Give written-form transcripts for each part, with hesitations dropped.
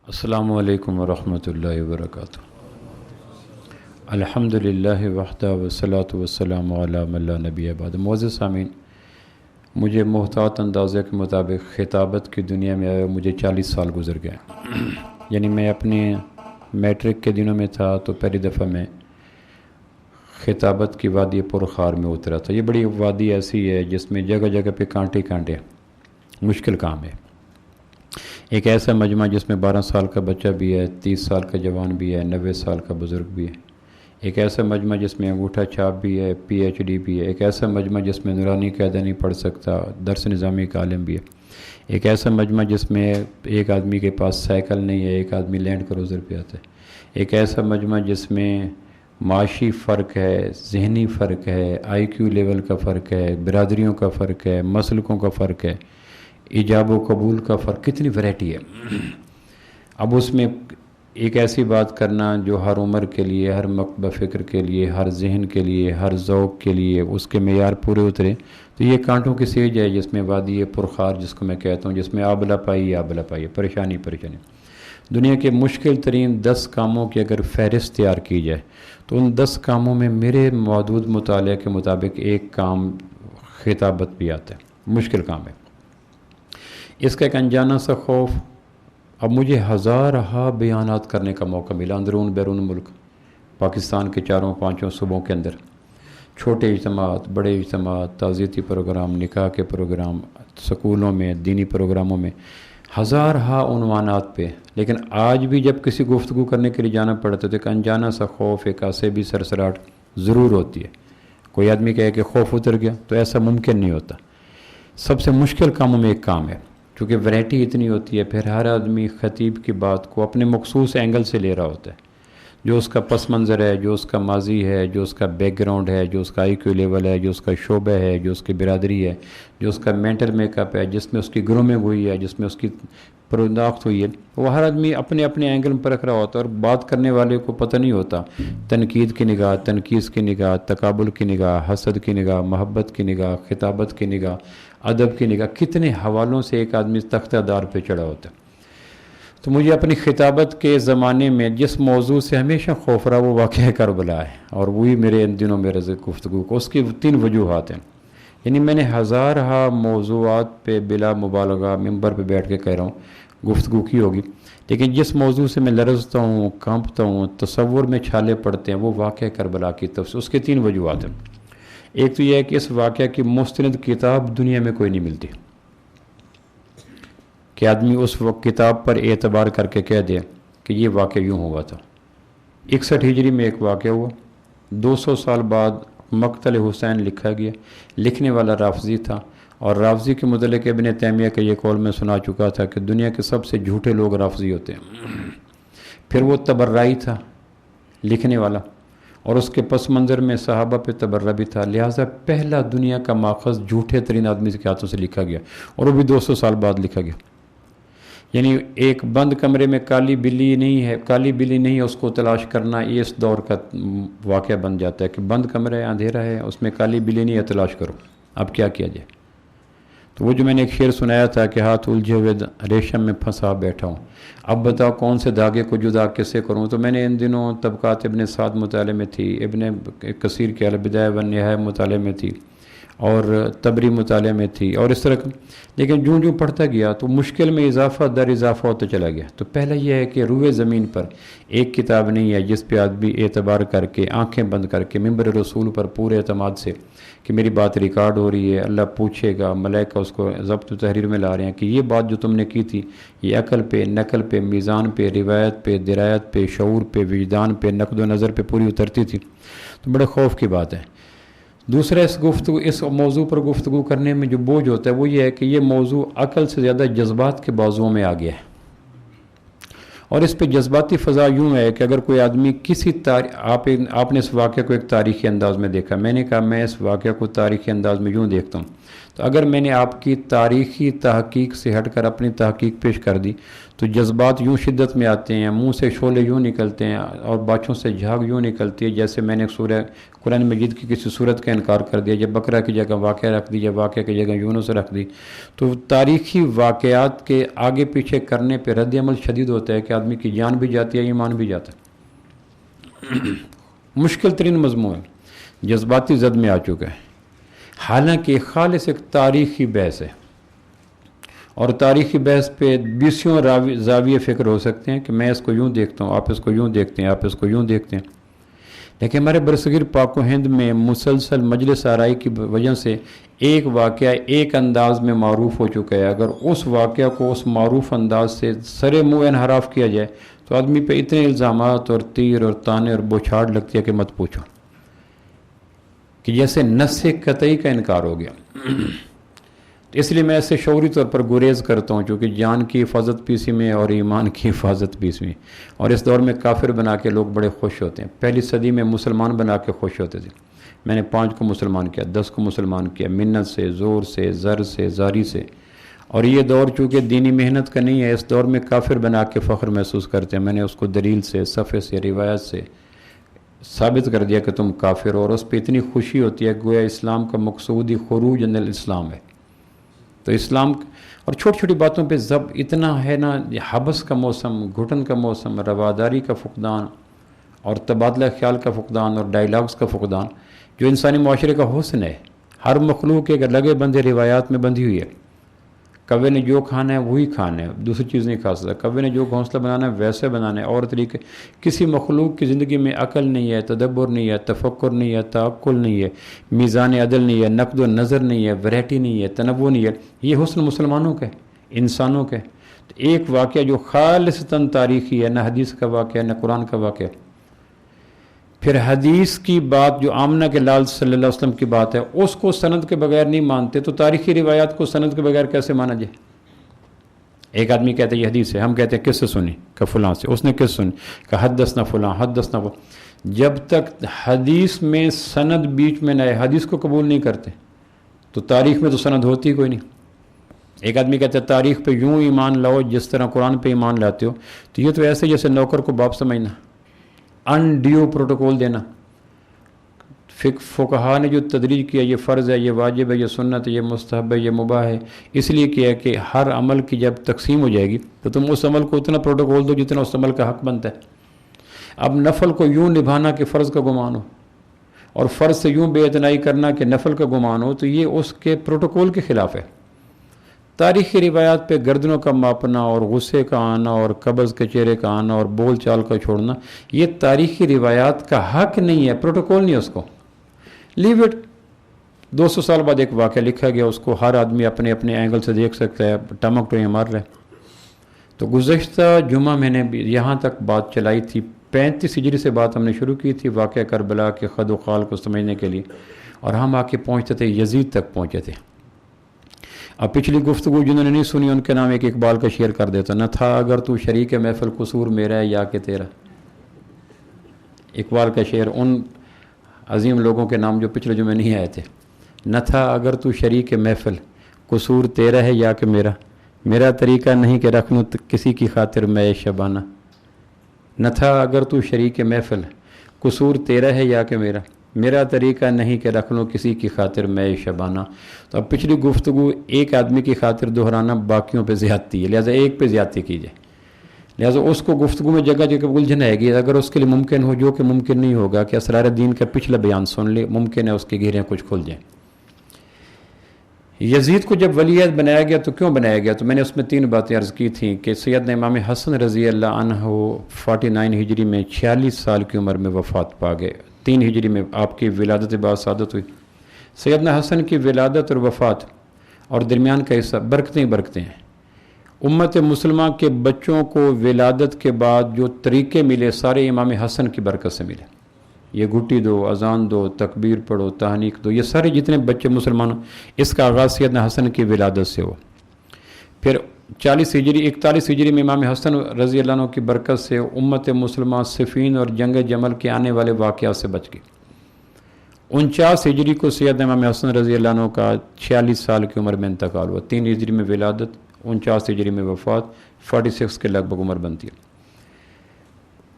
السلام علیکم ورحمۃ اللہ وبرکاتہ۔ الحمدللہ وحدہ والصلاۃ والسلام علی من لا نبی بعد۔ معزز سامعین، مجھے محتاط اندازے کے مطابق خطابت کی دنیا میں آئے مجھے 40 سال گزر گئے۔ یعنی میں اپنے میٹرک کے دنوں میں تھا تو پہلی دفعہ میں خطابت کی وادی پرخار میں اترا تھا۔ یہ بڑی وادی ایسی ہے جس میں جگہ جگہ پہ کانٹے کانٹے، مشکل کام ہے۔ ایک ایسا مجمع جس میں 12 سال کا بچہ بھی ہے، 30 سال کا جوان بھی ہے، 90 سال کا بزرگ بھی ہے۔ ایک ایسا مجمع جس میں انگوٹھا چھاپ بھی ہے، PhD بھی ہے۔ ایک ایسا مجمع جس میں نورانی قاعدہ نہیں پڑھ سکتا، درس نظامی کا عالم بھی ہے۔ ایک ایسا مجمع جس میں ایک آدمی کے پاس سائیکل نہیں ہے، ایک آدمی لینڈ کروزر پہ آتا ہے۔ ایک ایسا مجمع جس میں معاشی فرق ہے، ذہنی فرق ہے، IQ لیول کا فرق ہے، برادریوں کا فرق ہے، مسلکوں کا فرق ہے، ایجاب و قبول کا فرق، کتنی ویرائٹی ہے۔ اب اس میں ایک ایسی بات کرنا جو ہر عمر کے لیے، ہر مکتبہ فکر کے لیے، ہر ذہن کے لیے، ہر ذوق کے لیے اس کے معیار پورے اترے، تو یہ کانٹوں کی سیج ہے جس میں وادی پرخار جس کو میں کہتا ہوں، جس میں آبلا پائی، پریشانی۔ دنیا کے مشکل ترین 10 کاموں کی اگر فہرست تیار کی جائے تو ان 10 کاموں میں میرے محدود مطالعے کے مطابق ایک کام خطابت بھی آتا ہے، مشکل کام ہے۔ اس کا ایک انجانہ سا خوف، اب مجھے ہزارہا بیانات کرنے کا موقع ملا اندرون بیرون ملک، پاکستان کے 4-5 صوبوں کے اندر، چھوٹے اجتماعات، بڑے اجتماعات، تعزیتی پروگرام، نکاح کے پروگرام، سکولوں میں، دینی پروگراموں میں، ہزارہا عنوانات پہ۔ لیکن آج بھی جب کسی گفتگو کرنے کے لیے جانا پڑتا ہے تو ایک انجانہ سا خوف، ایک عصبی سرسراہٹ ضرور ہوتی ہے۔ کوئی آدمی کہے کہ خوف اتر گیا تو ایسا ممکن نہیں ہوتا۔ سب سے مشکل کاموں میں ایک کام ہے، کیونکہ ویرائٹی اتنی ہوتی ہے، پھر ہر آدمی خطیب کی بات کو اپنے مخصوص اینگل سے لے رہا ہوتا ہے، جو اس کا پس منظر ہے، جو اس کا ماضی ہے، جو اس کا بیک گراؤنڈ ہے، جو اس کا IQ لیول ہے، جو اس کا شعبہ ہے، جو اس کی برادری ہے، جو اس کا مینٹل میک اپ ہے، جس میں اس کی گرومنگ ہوئی ہے، جس میں اس کی پرداخت ہوئی ہے، وہ ہر آدمی اپنے اپنے اینگل پر رکھ رہا ہوتا ہے، اور بات کرنے والے کو پتہ نہیں ہوتا تنقید کی نگاہ، تنقیص کی نگاہ، تقابل کی نگاہ، حسد کی نگاہ، محبت کی نگاہ، خطابت کی نگاہ، ادب کی نگاہ، کتنے حوالوں سے ایک آدمی تختہ دار پہ چڑھا ہوتا ہے۔ تو مجھے اپنی خطابت کے زمانے میں جس موضوع سے ہمیشہ خوف رہا وہ واقعہ کربلا ہے، اور وہی میرے ان دنوں میں رزق گفتگو کو، اس کی 3 وجوہات ہیں۔ یعنی میں نے ہزارہا موضوعات پہ بلا مبالغہ ممبر پہ بیٹھ کے کہہ رہا ہوں گفتگو کی ہوگی، لیکن جس موضوع سے میں لرزتا ہوں، کانپتا ہوں، تصور میں چھالے پڑتے ہیں، وہ واقعہ کربلا کی تفسیر۔ اس کے 3 وجوہات ہیں۔ ایک تو یہ ہے کہ اس واقعہ کی مستند کتاب دنیا میں کوئی نہیں ملتی کہ آدمی اس وقت کتاب پر اعتبار کر کے کہہ دے کہ یہ واقعہ یوں ہوا تھا۔ 61 ہجری میں ایک واقعہ ہوا، 200 سال بعد مقتل حسین لکھا گیا، لکھنے والا رافضی تھا، اور رافضی کے متعلق ابن تیمیہ کا یہ قول میں سنا چکا تھا کہ دنیا کے سب سے جھوٹے لوگ رافضی ہوتے ہیں۔ پھر وہ تبرعی تھا لکھنے والا، اور اس کے پس منظر میں صحابہ پہ تبرع بھی تھا، لہٰذا پہلا دنیا کا ماخذ جھوٹے ترین آدمی کے ہاتھوں سے لکھا گیا، اور وہ بھی 200 سال بعد لکھا گیا۔ یعنی ایک بند کمرے میں کالی بلی نہیں ہے، اس کو تلاش کرنا یہ اس دور کا واقعہ بن جاتا ہے کہ بند کمرہ ہے، اندھیرا ہے، اس میں کالی بلی نہیں ہے، تلاش کرو۔ اب کیا کیا جائے؟ تو وہ جو میں نے ایک شعر سنایا تھا کہ ہاتھ الجھے ہوئے ریشم میں پھنسا بیٹھا ہوں، اب بتاؤ کون سے دھاگے کو جدا کیسے کروں؟ تو میں نے ان دنوں طبقات ابن سعد مطالعے میں تھی، ابن کثیر کے البدایہ والنہایہ مطالعے میں تھی، اور تبری مطالعے میں تھی، اور اس طرح۔ لیکن جو پڑھتا گیا تو مشکل میں اضافہ در اضافہ ہوتا چلا گیا۔ تو پہلا یہ ہے کہ روئے زمین پر ایک کتاب نہیں ہے جس پہ آدمی اعتبار کر کے، آنکھیں بند کر کے، ممبر رسول پر پورے اعتماد سے کہ میری بات ریکارڈ ہو رہی ہے، اللہ پوچھے گا، ملائکہ اس کو ضبط و تحریر میں لا رہے ہیں کہ یہ بات جو تم نے کی تھی یہ عقل پہ، نقل پہ، میزان پہ، روایت پہ، درایت پہ، شعور پہ، وجدان پہ، نقد و نظر پہ پوری اترتی تھی۔ تو بڑے خوف کی بات ہے۔ دوسرا، اس موضوع پر گفتگو کرنے میں جو بوجھ ہوتا ہے وہ یہ ہے کہ یہ موضوع عقل سے زیادہ جذبات کے بازوؤں میں آ گیا ہے، اور اس پہ جذباتی فضا یوں ہے کہ اگر کوئی آدمی آپ نے اس واقعہ کو ایک تاریخی انداز میں دیکھا، میں نے کہا میں اس واقعہ کو تاریخی انداز میں یوں دیکھتا ہوں تو اگر میں نے آپ کی تاریخی تحقیق سے ہٹ کر اپنی تحقیق پیش کر دی تو جذبات یوں شدت میں آتے ہیں، منہ سے شعلے یوں نکلتے ہیں اور باچھوں سے جھاگ یوں نکلتی ہے، جیسے میں نے سورہ قرآن مجید کی کسی صورت کا انکار کر دیا، جب بقرہ کی جگہ واقعہ رکھ دی، جب واقعہ کی جگہ یونس رکھ دی، تو تاریخی واقعات کے آگے پیچھے کرنے پہ رد عمل شدید ہوتا ہے کہ آدمی کی جان بھی جاتی ہے، ایمان بھی جاتا ہے۔ مشکل ترین مضمون جذباتی زد میں آ چکا ہے، حالانکہ خالص ایک تاریخی بحث ہے، اور تاریخی بحث پہ 20 زاویے فکر ہو سکتے ہیں کہ میں اس کو یوں دیکھتا ہوں، آپ اس کو یوں دیکھتے ہیں، آپ اس کو یوں دیکھتے ہیں، لیکن ہمارے برصغیر پاک و ہند میں مسلسل مجلس آرائی کی وجہ سے ایک واقعہ ایک انداز میں معروف ہو چکا ہے۔ اگر اس واقعہ کو اس معروف انداز سے سرے منہ انحراف کیا جائے تو آدمی پہ اتنے الزامات اور تیر اور تانے اور بوچھاڑ لگتی ہے کہ مت پوچھو، کہ جیسے نص قطعی کا انکار ہو گیا۔ اس لیے میں اسے شعوری طور پر گریز کرتا ہوں، چونکہ جان کی حفاظت بھی اسی میں اور ایمان کی حفاظت بھی اس میں، اور اس دور میں کافر بنا کے لوگ بڑے خوش ہوتے ہیں۔ پہلی صدی میں مسلمان بنا کے خوش ہوتے تھے، میں نے 5 کو مسلمان کیا، 10 کو مسلمان کیا، منت سے، زور سے، زر سے، زاری سے۔ اور یہ دور چونکہ دینی محنت کا نہیں ہے، اس دور میں کافر بنا کے فخر محسوس کرتے ہیں۔ میں نے اس کو دلیل سے، صفحے سے، روایت سے ثابت کر دیا کہ تم کافر ہو، اور اس پہ اتنی خوشی ہوتی ہے گویا اسلام کا مقصود ہی خروج عن الاسلام ہے۔ تو اسلام اور چھوٹی چھوٹی باتوں پہ ضب اتنا ہے نا، حبس کا موسم، گھٹن کا موسم، رواداری کا فقدان اور تبادلہ خیال کا فقدان اور ڈائیلاگز کا فقدان، جو انسانی معاشرے کا حسن ہے۔ ہر مخلوق ایک لگے بندھے روایات میں بندھی ہوئی ہے۔ کوے نے جو کھانا ہے وہی کھانا ہے، دوسری چیز نہیں کھا سکتا۔ کوے نے جو گھونسلہ بنانا ہے ویسے بنانا ہے، اور طریقے۔ کسی مخلوق کی زندگی میں عقل نہیں ہے، تدبر نہیں ہے، تفکر نہیں ہے، تعقل نہیں ہے، میزان عدل نہیں ہے، نقد و نظر نہیں ہے، ویرائٹی نہیں ہے، تنوع نہیں ہے۔ یہ حسن مسلمانوں کا ہے، انسانوں کا ہے۔ تو ایک واقعہ جو خالصتاً تاریخی ہے، نہ حدیث کا واقعہ ہے نہ قرآن کا واقعہ ہے۔ پھر حدیث کی بات جو آمنہ کے لال صلی اللہ علیہ وسلم کی بات ہے، اس کو سند کے بغیر نہیں مانتے، تو تاریخی روایات کو سند کے بغیر کیسے مانا جائے؟ ایک آدمی کہتا ہے یہ حدیث ہے، ہم کہتے ہیں کس سے سنی؟ کہ فلاں سے۔ اس نے کس سنی؟ کہ حدثنا فلاں، حدثنا فلاں۔ جب تک حدیث میں سند بیچ میں نہ آئے، حدیث کو قبول نہیں کرتے، تو تاریخ میں تو سند ہوتی کوئی نہیں۔ ایک آدمی کہتا ہے تاریخ پہ یوں ایمان لاؤ جس طرح قرآن پہ ایمان لاتے ہو، تو یہ تو ایسے جیسے نوکر کو باپ سمجھنا، انڈیو پروٹوکول دینا۔ فقہا نے جو تدریج کیا، یہ فرض ہے، یہ واجب ہے، یہ سنت ہے، یہ مستحب ہے، یہ مباح ہے، اس لیے کیا ہے کہ ہر عمل کی جب تقسیم ہو جائے گی تو تم اس عمل کو اتنا پروٹوکول دو جتنا اس عمل کا حق بنتا ہے۔ اب نفل کو یوں نبھانا کہ فرض کا گمان ہو، اور فرض سے یوں بے اعتنائی کرنا کہ نفل کا گمان ہو، تو یہ اس کے پروٹوکول کے خلاف ہے۔ تاریخی روایات پہ گردنوں کا ماپنا اور غصے کا آنا اور قبض کے چہرے کا آنا اور بول چال کا چھوڑنا، یہ تاریخی روایات کا حق نہیں ہے، پروٹوکول نہیں ہے اس کو۔ Leave it. 200 سال بعد ایک واقعہ لکھا گیا، اس کو ہر آدمی اپنے اپنے اینگل سے دیکھ سکتا ہے، ٹمک ٹوئیں مار رہے۔ تو گزشتہ جمعہ میں نے یہاں تک بات چلائی تھی، 35 ہجری سے بات ہم نے شروع کی تھی واقعہ کربلا کے خد و خال کو سمجھنے کے لیے، اور ہم آ کے پہنچتے تھے یزید تک پہنچے تھے۔ اب پچھلی گفتگو جنہوں نے نہیں سنی ان کے نام ایک اقبال کا شعر کر دیتا، نہ تھا اگر تو شریک محفل قصور میرا ہے یا کہ تیرا۔ اقبال کا شعر ان عظیم لوگوں کے نام جو پچھلے جمعے نہیں آئے تھے۔ نہ تھا اگر تو شریک محفل قصور تیرا ہے یا کہ میرا، میرا طریقہ نہیں کہ رکھ لوں کسی کی خاطر میں شبانہ۔ نہ تھا اگر تو شریک محفل قصور تیرا ہے یا کہ میرا، میرا طریقہ نہیں کہ رکھ لوں کسی کی خاطر میں شبانہ۔ تو اب پچھلی گفتگو ایک آدمی کی خاطر دہرانا باقیوں پہ زیادتی ہے، لہٰذا ایک پہ زیادتی کیجیے، لہٰذا اس کو گفتگو میں جگہ جگہ الجھن آئے گی۔ اگر اس کے لیے ممکن ہو، جو کہ ممکن نہیں ہوگا، کہ اسرار دین کا پچھلا بیان سن لے، ممکن ہے اس کے گھیریں کچھ کھل جائیں۔ یزید کو جب ولی عہد بنایا گیا تو کیوں بنایا گیا؟ تو میں نے اس میں 3 باتیں عرض کی تھیں کہ سیدنا امام حسن رضی اللہ عنہ 49 ہجری میں 46 سال کی عمر میں وفات پا گئے۔ 3 ہجری میں آپ کی ولادت بعد سعادت ہوئی۔ سیدنا حسن کی ولادت اور وفات اور درمیان کا حصہ برکتیں برکتیں ہیں۔ امت مسلمہ کے بچوں کو ولادت کے بعد جو طریقے ملے سارے امام حسن کی برکت سے ملے۔ یہ گھٹی دو، اذان دو، تکبیر پڑھو، تہنیک دو، یہ سارے جتنے بچے مسلمانوں، اس کا آغاز سیدنا حسن کی ولادت سے ہوا۔ پھر 41 ہجری میں امام حسن رضی اللہ عنہ کی برکت سے امت مسلمہ صفین اور جنگ جمل کے آنے والے واقعات سے بچ گئی۔ 49 ہجری کو سیدنا امام حسن رضی اللہ عنہ کا 46 سال کی عمر میں انتقال ہوا، 3 ہجری میں ولادت، 49 ہجری میں وفات، 46 کے لگ بھگ عمر بنتی ہے۔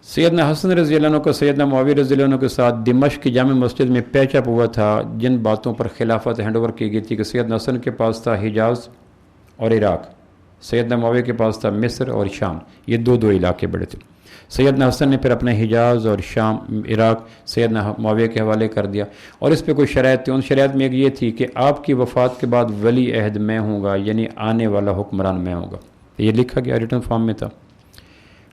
سیدنا حسن رضی اللہ عنہ کو سیدنا معاویہ رضی اللہ عنہ کے ساتھ دمشق کی جامع مسجد میں پیچ اپ ہوا تھا، جن باتوں پر خلافت ہینڈ اوور کی گئی تھی کہ سیدنا حسن کے پاس تھا حجاز اور عراق، سیدنا معاویہ کے پاس تھا مصر اور شام، یہ دو علاقے بڑے تھے۔ سیدنا حسن نے پھر اپنے حجاز اور شام عراق سیدنا معاویہ کے حوالے کر دیا، اور اس پہ کوئی شرائط تھی، ان شرائط میں ایک یہ تھی کہ آپ کی وفات کے بعد ولی عہد میں ہوں گا، یعنی آنے والا حکمران میں ہوں گا، یہ لکھا گیا ریٹن فارم میں تھا۔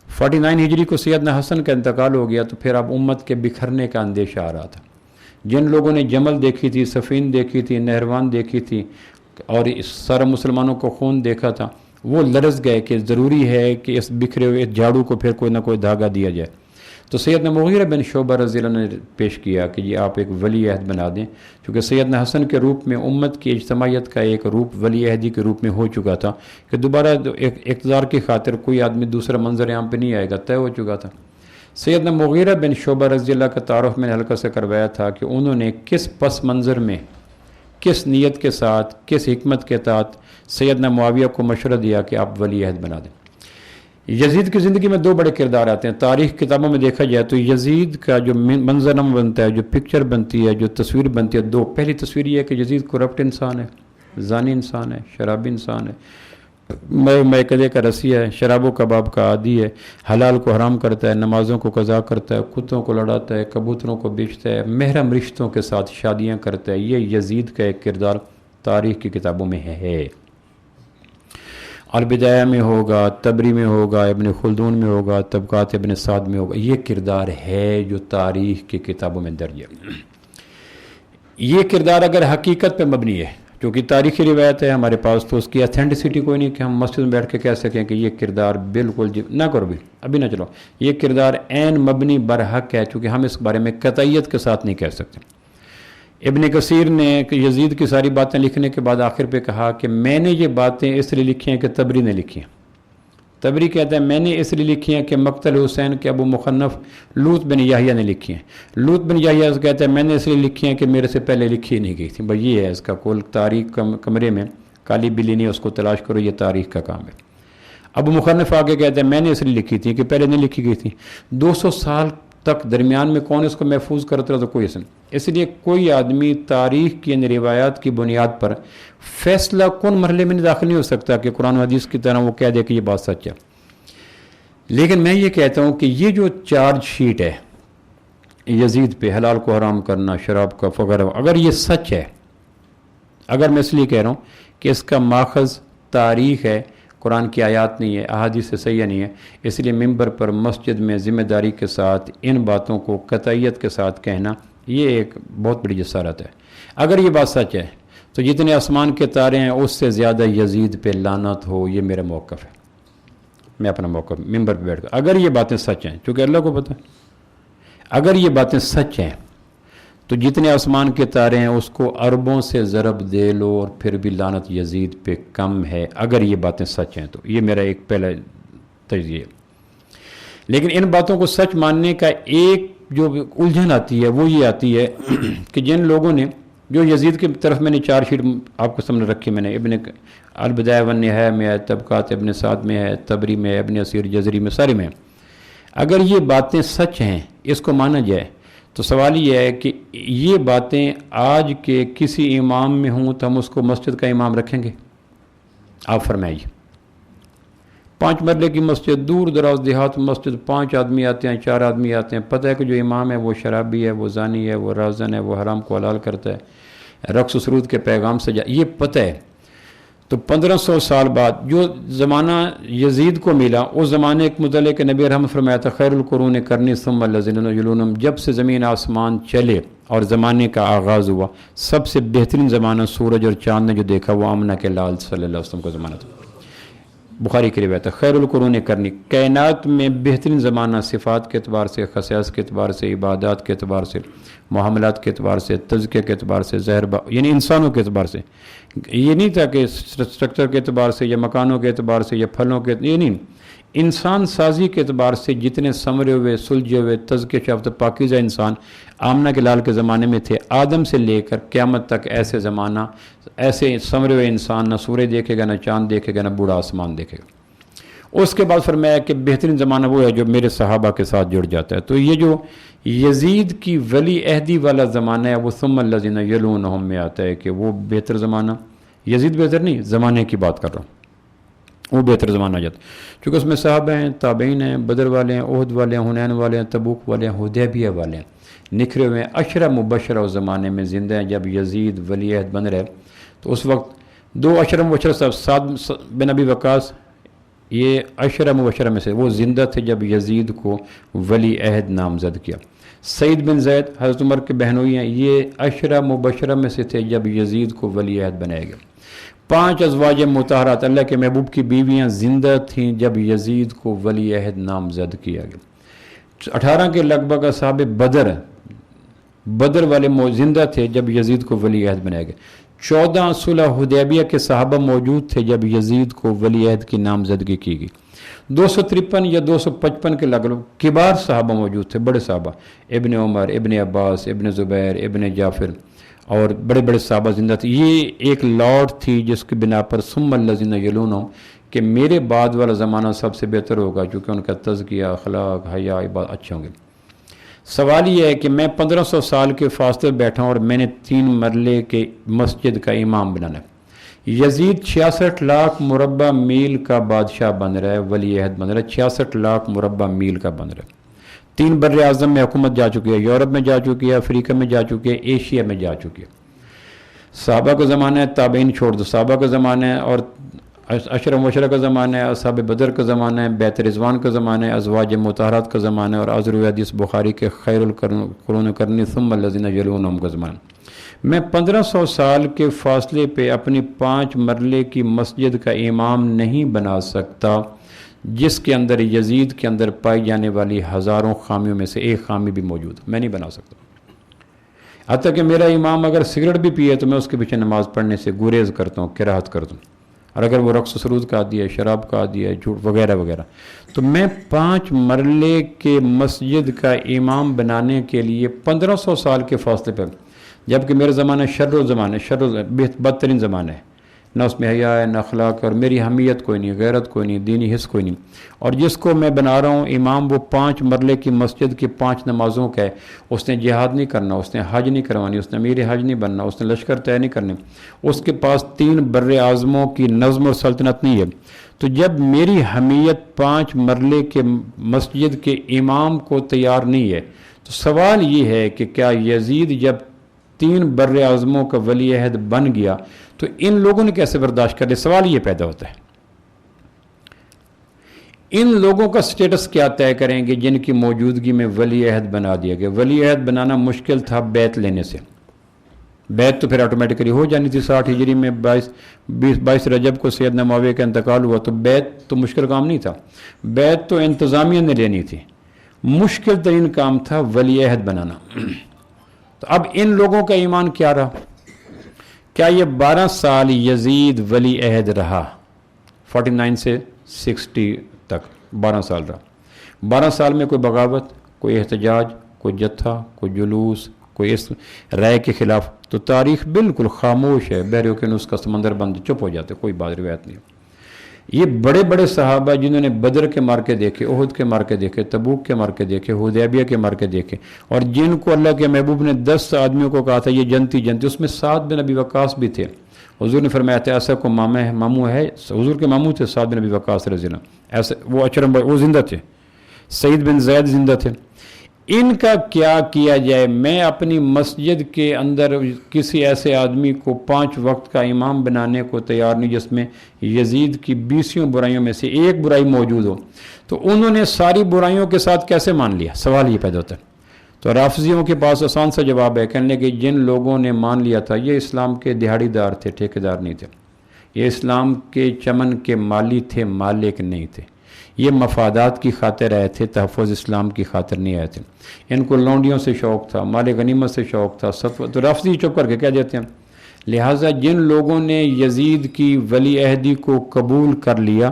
49 ہجری کو سیدنا حسن کا انتقال ہو گیا تو پھر اب امت کے بکھرنے کا اندیشہ آ رہا تھا۔ جن لوگوں نے جمل دیکھی تھی، سفین دیکھی تھی، نہروان دیکھی تھی اور سارے مسلمانوں کو خون دیکھا تھا، وہ لرز گئے کہ ضروری ہے کہ اس بکھرے ہوئے جھاڑو کو پھر کوئی نہ کوئی دھاگا دیا جائے۔ تو سیدنا مغیرہ بن شعبہ رضی اللہ عنہ نے پیش کیا کہ یہ آپ ایک ولی عہد بنا دیں، کیونکہ سیدنا حسن کے روپ میں امت کی اجتماعیت کا ایک روپ ولی عہدی کے روپ میں ہو چکا تھا کہ دوبارہ اقتدار کی خاطر کوئی آدمی دوسرا منظر عام پہ نہیں آئے گا، طے ہو چکا تھا۔ سیدنا مغیرہ بن شعبہ رضی اللہ کا تعارف میں نے حلقہ سے کروایا تھا کہ انہوں نے کس پس منظر میں، کس نیت کے ساتھ، کس حکمت کے تحت سیدنا معاویہ کو مشورہ دیا کہ آپ ولی عہد بنا دیں۔ یزید کی زندگی میں 2 بڑے کردار آتے ہیں۔ تاریخ کتابوں میں دیکھا جائے تو یزید کا جو منظرنامہ بنتا ہے، جو پکچر بنتی ہے، جو تصویر بنتی ہے، 2۔ پہلی تصویر یہ ہے کہ یزید کرپٹ انسان ہے، زانی انسان ہے، شرابی انسان ہے، میکدے کا رسی ہے، شراب و کباب کا عادی ہے، حلال کو حرام کرتا ہے، نمازوں کو قضا کرتا ہے، کتوں کو لڑاتا ہے، کبوتروں کو بیچتا ہے، محرم رشتوں کے ساتھ شادیاں کرتا ہے۔ یہ یزید کا ایک کردار تاریخ کی کتابوں میں ہے۔ البدایہ میں ہوگا، تبری میں ہوگا، ابن خلدون میں ہوگا، طبقات ابن سعد میں ہوگا، یہ کردار ہے جو تاریخ کی کتابوں میں درج ہے۔ یہ کردار اگر حقیقت پہ مبنی ہے، کیونکہ تاریخی روایت ہے ہمارے پاس، تو اس کی اتھینٹسٹی کوئی نہیں کہ ہم مسجد میں بیٹھ کے کہہ سکیں کہ یہ کردار بالکل نہ کرو بھی، ابھی نہ چلو، یہ کردار عین مبنی برحق ہے، چونکہ ہم اس بارے میں قطعیت کے ساتھ نہیں کہہ سکتے۔ ابن کثیر نے یزید کی ساری باتیں لکھنے کے بعد آخر پہ کہا کہ میں نے یہ باتیں اس لیے لکھی ہیں کہ تبری نے لکھی ہیں۔ تبری کہتا ہے میں نے اس لیے لکھی ہیں کہ مقتل حسین کے ابو مخنف لوط بن یحییٰ نے لکھی ہیں۔ لوط بن یحییٰ کہتا ہے میں نے اس لیے لکھی ہیں کہ میرے سے پہلے لکھی ہی نہیں گئی تھی۔ بھائی یہ ہے اس کا کول، تاریخ کمرے میں کالی بلی نہیں، اس کو تلاش کرو، یہ تاریخ کا کام ہے۔ ابو مخنف آگے کہتا ہے میں نے اس لیے لکھی تھی کہ پہلے نہیں لکھی گئی تھی۔ 200 سال تک درمیان میں کون اس کو محفوظ کرتا رہا، تو کوئی اسن۔ اس لیے کوئی آدمی تاریخ کی ان روایات کی بنیاد پر فیصلہ کون مرحلے میں داخل نہیں ہو سکتا کہ قرآن و حدیث کی طرح وہ کہہ دے کہ یہ بات سچ ہے۔ لیکن میں یہ کہتا ہوں کہ یہ جو چارج شیٹ ہے یزید پہ، حلال کو حرام کرنا، شراب کا وغیرہ، اگر یہ سچ ہے، اگر میں اس لیے کہہ رہا ہوں کہ اس کا ماخذ تاریخ ہے، قرآن کی آیات نہیں ہے، احادیث صحیحہ نہیں ہے، اس لیے ممبر پر مسجد میں ذمہ داری کے ساتھ ان باتوں کو قطعیت کے ساتھ کہنا یہ ایک بہت بڑی جسارت ہے۔ اگر یہ بات سچ ہے تو جتنے آسمان کے تارے ہیں اس سے زیادہ یزید پہ لعنت ہو، یہ میرا موقف ہے۔ میں اپنا موقف ممبر پہ بیٹھ کر، اگر یہ باتیں سچ ہیں، چونکہ اللہ کو پتہ ہے، اگر یہ باتیں سچ ہیں تو جتنے آسمان کے تارے ہیں اس کو اربوں سے ضرب دے لو اور پھر بھی لعنت یزید پہ کم ہے، اگر یہ باتیں سچ ہیں تو۔ یہ میرا ایک پہلا تجزیہ ہے۔ لیکن ان باتوں کو سچ ماننے کا ایک جو الجھن آتی ہے وہ یہ آتی ہے کہ جن لوگوں نے، جو یزید کی طرف میں نے 4 شیٹ آپ کو سامنے رکھی، میں نے ابن البدایہ والنہایہ میں ہے، طبقات ابن سعد میں ہے، تبری میں ہے، ابن اسیر جزری میں، سارے میں ہے۔ اگر یہ باتیں سچ ہیں، اس کو مانا جائے، تو سوال یہ ہے کہ یہ باتیں آج کے کسی امام میں ہوں تو ہم اس کو مسجد کا امام رکھیں گے؟ آپ فرمائیے۔ 5 مرلے کی مسجد، دور دراز دیہات مسجد، 5 آدمی آتے ہیں، 4 آدمی آتے ہیں، پتہ ہے کہ جو امام ہے وہ شرابی ہے، وہ زانی ہے، وہ رازن ہے، وہ حرام کو حلال کرتا ہے، رقص و سرود کے پیغام سے یہ پتہ ہے۔ تو 1500 سال بعد جو زمانہ یزید کو ملا، اس زمانے کے متعلق نبی رحمت فرمایا تھا خیر القرون قرنی ثم الذین یلونہم، جب سے زمین آسمان چلے اور زمانے کا آغاز ہوا، سب سے بہترین زمانہ سورج اور چاند نے جو دیکھا وہ آمنہ کے لال صلی اللہ علیہ وسلم کا زمانہ تھا۔ بخاری کی روایت ہے خیر القرون قرنی، کائنات میں بہترین زمانہ صفات کے اعتبار سے، خصائص کے اعتبار سے، عبادات کے اعتبار سے، معاملات کے اعتبار سے، تزکیہ کے اعتبار سے، یعنی انسانوں کے اعتبار سے، یہ نہیں تھا کہ اسٹرکچر کے اعتبار سے یا مکانوں کے اعتبار سے یا پھلوں کے، یہ نہیں، انسان سازی کے اعتبار سے جتنے سمرے ہوئے سلجھے ہوئے تزکیہ یافتہ پاکیزہ انسان آمنہ کے لال کے زمانے میں تھے، آدم سے لے کر قیامت تک ایسے زمانہ، ایسے سمرے ہوئے انسان نہ سورج دیکھے گا، نہ چاند دیکھے گا، نہ بوڑھا آسمان دیکھے گا۔ اس کے بعد فرمایا کہ بہترین زمانہ وہ ہے جو میرے صحابہ کے ساتھ جڑ جاتا ہے۔ تو یہ جو یزید کی ولی عہدی والا زمانہ ہے وہ ثم الذین یلونہم میں آتا ہے کہ وہ بہتر زمانہ، یزید بہتر نہیں، زمانے کی بات کر رہا ہوں، وہ بہتر زمانہ آ جاتا ہے، چونکہ اس میں صحابہ ہیں، تابعین ہیں، بدر والے ہیں، احد والے ہیں، حنین والے ہیں، تبوک والے ہیں، حدیبیہ والے ہیں، نکھرے ہوئے ہیں، عشرہ مبشرہ اس زمانے میں زندہ ہیں جب یزید ولی عہد بن رہے۔ تو اس وقت دو عشرہ مبشرہ صاحب سعد بن ابی وقاص، یہ عشرہ مبشرہ میں سے وہ زندہ تھے جب یزید کو ولی عہد نامزد کیا۔ سعید بن زید حضرت عمر کے بہنوئی ہیں، یہ عشرہ مبشرہ میں سے تھے جب یزید کو ولی عہد بنایا گیا۔ 5 ازواج مطہرات اللہ کے محبوب کی بیویاں زندہ تھیں جب یزید کو ولی عہد نامزد کیا گیا۔ 18 کے لگ بھگ اصحاب بدر والے زندہ تھے جب یزید کو ولی عہد بنایا گیا۔ 14 صلح حدیبیہ کے صحابہ موجود تھے جب یزید کو ولی عہد کی نامزدگی کی گئی۔ 253 یا 255 کے لگ بھگ کبار صحابہ موجود تھے، بڑے صحابہ، ابن عمر، ابن عباس، ابن زبیر، ابن جعفر اور بڑے بڑے صحابہ زندہ تھے۔ یہ ایک لاٹ تھی جس کی بنا پر ثم الذین یلونہم کہ میرے بعد والا زمانہ سب سے بہتر ہوگا، چونکہ ان کا تزکیہ، اخلاق، حیا، عبادت اچھے ہوں گے۔ سوال یہ ہے کہ میں 1500 سال کے فاصلے بیٹھا ہوں اور میں نے 3 مرلے کے مسجد کا امام بنانا ہے۔ یزید 66 لاکھ مربع میل کا بادشاہ بن رہا ہے، ولی عہد بن رہا ہے، 66 لاکھ مربع میل کا بن رہا ہے۔ 3 بر اعظم میں حکومت جا چکی ہے، یورپ میں جا چکی ہے، افریقہ میں جا چکی ہے، ایشیا میں جا چکی ہے۔ صحابہ کا زمانہ ہے، تابعین چھوڑ دو، صحابہ کا زمانہ ہے اور عشرہ مبشرہ کا زمانہ ہے، اصحاب بدر کا زمانہ ہے، بیت رضوان کا زمانہ ہے، ازواج مطہرات کا زمانہ ہے، اور عذر حدیث بخاری کے خیر القرون کرنی ثم الذین یلونہم کا زمانہ۔ میں 1500 سال کے فاصلے پہ اپنی 5 مرلے کی مسجد کا امام نہیں بنا سکتا جس کے اندر یزید کے اندر پائی جانے والی ہزاروں خامیوں میں سے ایک خامی بھی موجود، میں نہیں بنا سکتا۔ حتیٰ کہ میرا امام اگر سگریٹ بھی پیے تو میں اس کے پیچھے نماز پڑھنے سے گریز کرتا ہوں، کراہت کرتا ہوں، اور اگر وہ رقص و سرود کا عادی ہے، شراب کا عادی ہے، جھوٹ وغیرہ وغیرہ، تو میں 5 مرلے کے مسجد کا امام بنانے کے لیے 1500 سال کے فاصلے پر، جبکہ میرا زمانہ بدترین زمانہ ہے، نہ اس میں حیا ہے، نہ اخلاق، اور میری حمیت کوئی نہیں، غیرت کوئی نہیں، دینی حس کوئی نہیں، اور جس کو میں بنا رہا ہوں امام وہ 5 مرلے کی مسجد کی 5 نمازوں کا ہے، اس نے جہاد نہیں کرنا، اس نے حج نہیں کروانی، اس نے امیر حج نہیں بننا، اس نے لشکر طے نہیں کرنے، اس کے پاس 3 بر اعظموں کی نظم اور سلطنت نہیں ہے۔ تو جب میری حمیت 5 مرلے کے مسجد کے امام کو تیار نہیں ہے تو سوال یہ ہے کہ کیا یزید جب 3 بر اعظموں کا ولی عہد بن گیا تو ان لوگوں نے کیسے برداشت کر لیا؟ سوال یہ پیدا ہوتا ہے، ان لوگوں کا سٹیٹس کیا طے کریں گے جن کی موجودگی میں ولی عہد بنا دیا گیا؟ ولی عہد بنانا مشکل تھا بیعت لینے سے، بیعت تو پھر آٹومیٹکلی ہو جانی تھی۔ 60 ہجری میں 22 رجب کو سیدنا معاویہ کا انتقال ہوا تو بیعت تو مشکل کام نہیں تھا، بیعت تو انتظامیہ نے لینی تھی، مشکل ترین کام تھا ولی عہد بنانا۔ تو اب ان لوگوں کا ایمان کیا رہا؟ کیا یہ 12 سال یزید ولی عہد رہا؟ 49 سے 60 تک 12 سال رہا۔ 12 سال میں کوئی بغاوت، کوئی احتجاج، کوئی جتھا، کوئی جلوس، کوئی اس رائے کے خلاف؟ تو تاریخ بالکل خاموش ہے، بحر اوقیانوس کا سمندر بند، چپ ہو جاتے، کوئی بات روایت نہیں۔ یہ بڑے بڑے صحابہ جنہوں نے بدر کے مارکے دیکھے، احد کے مارکے دیکھے، تبوک کے مارکے دیکھے، حدیبیہ کے مارکے دیکھے، اور جن کو اللہ کے محبوب نے 10 آدمیوں کو کہا تھا یہ جنتی جنتی، اس میں سعد بن ابی وقاص بھی تھے۔ حضور نے فرمایا تھا ایسا کو ماموں ہے، حضور کے ماموں تھے سعد بن ابی وقاص رضی اللہ عنہ، ایسے وہ اچرم وہ زندہ تھے۔ سعید بن زید زندہ تھے۔ ان کا کیا کیا جائے؟ میں اپنی مسجد کے اندر کسی ایسے آدمی کو 5 وقت کا امام بنانے کو تیار نہیں جس میں یزید کی 20 برائیوں میں سے ایک برائی موجود ہو۔ تو انہوں نے ساری برائیوں کے ساتھ کیسے مان لیا؟ سوال یہ پیدا ہوتا ہے۔ تو رافضیوں کے پاس آسان سا جواب ہے، کہنے کہ جن لوگوں نے مان لیا تھا یہ اسلام کے دہاڑی دار تھے، ٹھیکیدار نہیں تھے، یہ اسلام کے چمن کے مالی تھے، مالک نہیں تھے، یہ مفادات کی خاطر آئے تھے، تحفظ اسلام کی خاطر نہیں آئے تھے، ان کو لونڈیوں سے شوق تھا، مال غنیمت سے شوق تھا، تو رافضی چپ کر کے کہہ دیتے ہیں۔ لہٰذا جن لوگوں نے یزید کی ولی عہدی کو قبول کر لیا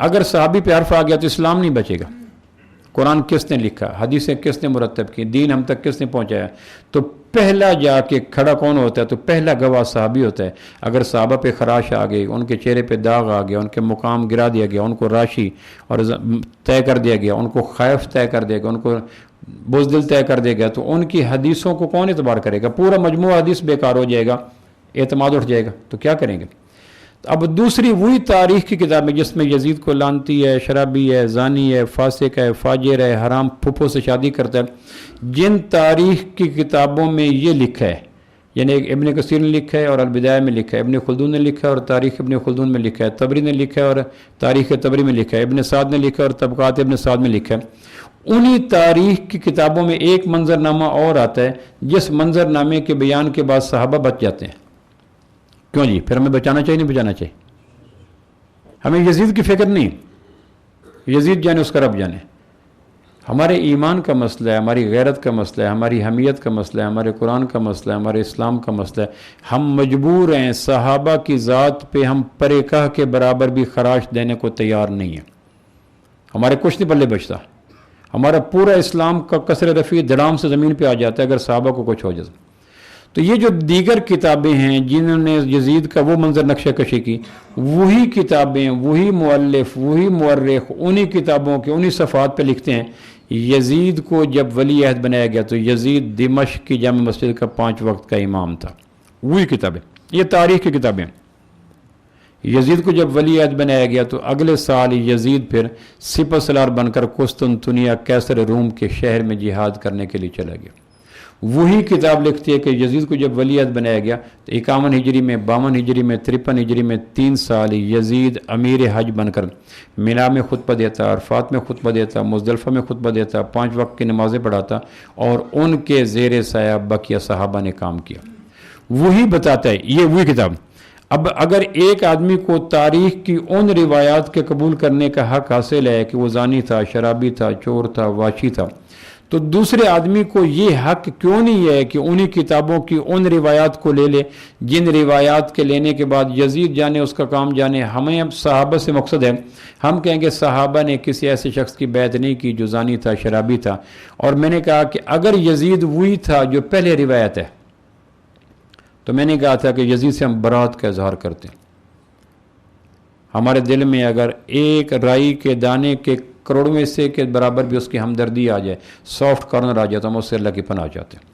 اگر صحابی پہ حرف آ گیا تو اسلام نہیں بچے گا. قرآن کس نے لکھا, حدیثیں کس نے مرتب کی, دین ہم تک کس نے پہنچایا؟ تو پہلا جا کے کھڑا کون ہوتا ہے؟ تو پہلا گواہ صحابی ہوتا ہے. اگر صحابہ پہ خراش آ گئی, ان کے چہرے پہ داغ آ گیا, ان کے مقام گرا دیا گیا, ان کو راشی اور طے کر دیا گیا, ان کو خائف طے کر دیا گیا, ان کو بزدل طے کر دیا گیا, تو ان کی حدیثوں کو کون اعتبار کرے گا؟ پورا مجموعہ حدیث بیکار ہو جائے گا, اعتماد اٹھ جائے گا. تو کیا کریں گے؟ اب دوسری وہی تاریخ کی کتاب ہے جس میں یزید کو لانتی ہے, شرابی ہے, زانی ہے, فاسق ہے, فاجر ہے, حرام پھپھو سے شادی کرتا ہے. جن تاریخ کی کتابوں میں یہ لکھا ہے, یعنی ابن کثیر نے لکھا ہے اور البدایہ میں لکھا ہے, ابن خلدون نے لکھا ہے اور تاریخ ابن خلدون میں لکھا ہے, طبری نے لکھا ہے اور تاریخ طبری میں لکھا ہے, ابن سعد نے لکھا ہے اور طبقات ابن سعد میں لکھا ہے. انہی تاریخ کی کتابوں میں ایک منظر نامہ اور آتا ہے جس منظر نامے کے بیان کے بعد صحابہ بچ جاتے ہیں. کیوں جی؟ پھر ہمیں بچانا چاہیے نہیں بچانا چاہیے؟ ہمیں یزید کی فکر نہیں, یزید جانے اس کا رب جانے. ہمارے ایمان کا مسئلہ ہے, ہماری غیرت کا مسئلہ ہے, ہماری حمیت کا مسئلہ ہے, ہمارے قرآن کا مسئلہ ہے, ہمارے اسلام کا مسئلہ ہے. ہم مجبور ہیں, صحابہ کی ذات پہ ہم پرے کہہ کے برابر بھی خراش دینے کو تیار نہیں ہیں. ہمارے کچھ نہیں پلے بچتا, ہمارا پورا اسلام کا کسر رفیع دڑام سے زمین پہ آ جاتا ہے اگر صحابہ کو کچھ ہو جائے. تو یہ جو دیگر کتابیں ہیں جنہوں نے یزید کا وہ منظر نقشہ کشی کی, وہی کتابیں, وہی مؤلف, وہی مورخ انہی کتابوں کے انہی صفحات پہ لکھتے ہیں یزید کو جب ولی عہد بنایا گیا تو یزید دمشق کی جامع مسجد کا 5 وقت کا امام تھا. وہی کتابیں, یہ تاریخ کی کتابیں. یزید کو جب ولی عہد بنایا گیا تو اگلے سال یزید پھر سپہ سالار بن کر قسطنطنیہ کیسر روم کے شہر میں جہاد کرنے کے لیے چلا گیا. وہی کتاب لکھتی ہے کہ یزید کو جب ولی عہد بنایا گیا تو 51 ہجری میں, 52 ہجری میں, 53 ہجری میں 3 سال یزید امیر حج بن کر مینا میں خطبہ دیتا, عرفات میں خطبہ دیتا, مزدلفہ میں خطبہ دیتا, 5 وقت کی نمازیں پڑھاتا, اور ان کے زیر سایہ بقیہ صحابہ نے کام کیا. وہی بتاتا ہے یہ وہی کتاب. اب اگر ایک آدمی کو تاریخ کی ان روایات کے قبول کرنے کا حق حاصل ہے کہ وہ زانی تھا, شرابی تھا, چور تھا, واشی تھا, تو دوسرے آدمی کو یہ حق کیوں نہیں ہے کہ انہی کتابوں کی ان روایات کو لے لے جن روایات کے لینے کے بعد یزید جانے اس کا کام جانے. ہمیں اب صحابہ سے مقصد ہے, ہم کہیں گے صحابہ نے کسی ایسے شخص کی بیعت نہیں کی جو زانی تھا, شرابی تھا. اور میں نے کہا کہ اگر یزید وہی تھا جو پہلے روایت ہے تو میں نے کہا تھا کہ یزید سے ہم برات کا اظہار کرتے ہیں. ہمارے دل میں اگر ایک رائی کے دانے کے کروڑوں حصے کے برابر بھی اس کی ہمدردی آ جائے, سافٹ کارنر آ جائے, تو ہم اس سے اللہ کی پناہ چاہتے ہیں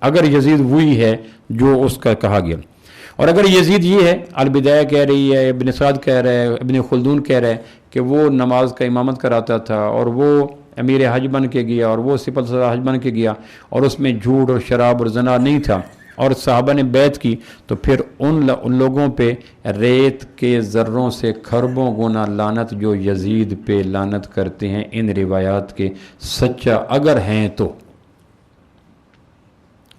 اگر یزید وہی ہے جو اس کا کہا گیا. اور اگر یزید یہ ہے, البدایہ کہہ رہی ہے, ابن سعد کہہ رہا ہے, ابن خلدون کہہ رہا ہے کہ وہ نماز کا امامت کراتا تھا اور وہ امیر حج بن کے گیا اور وہ سپہ سالار حج بن کے گیا اور اس میں جھوٹ اور شراب اور زنا نہیں تھا اور صحابہ نے بیعت کی, تو پھر ان لوگوں پہ ریت کے ذروں سے کھربوں گنا لعنت جو یزید پہ لعنت کرتے ہیں ان روایات کے سچا اگر ہیں تو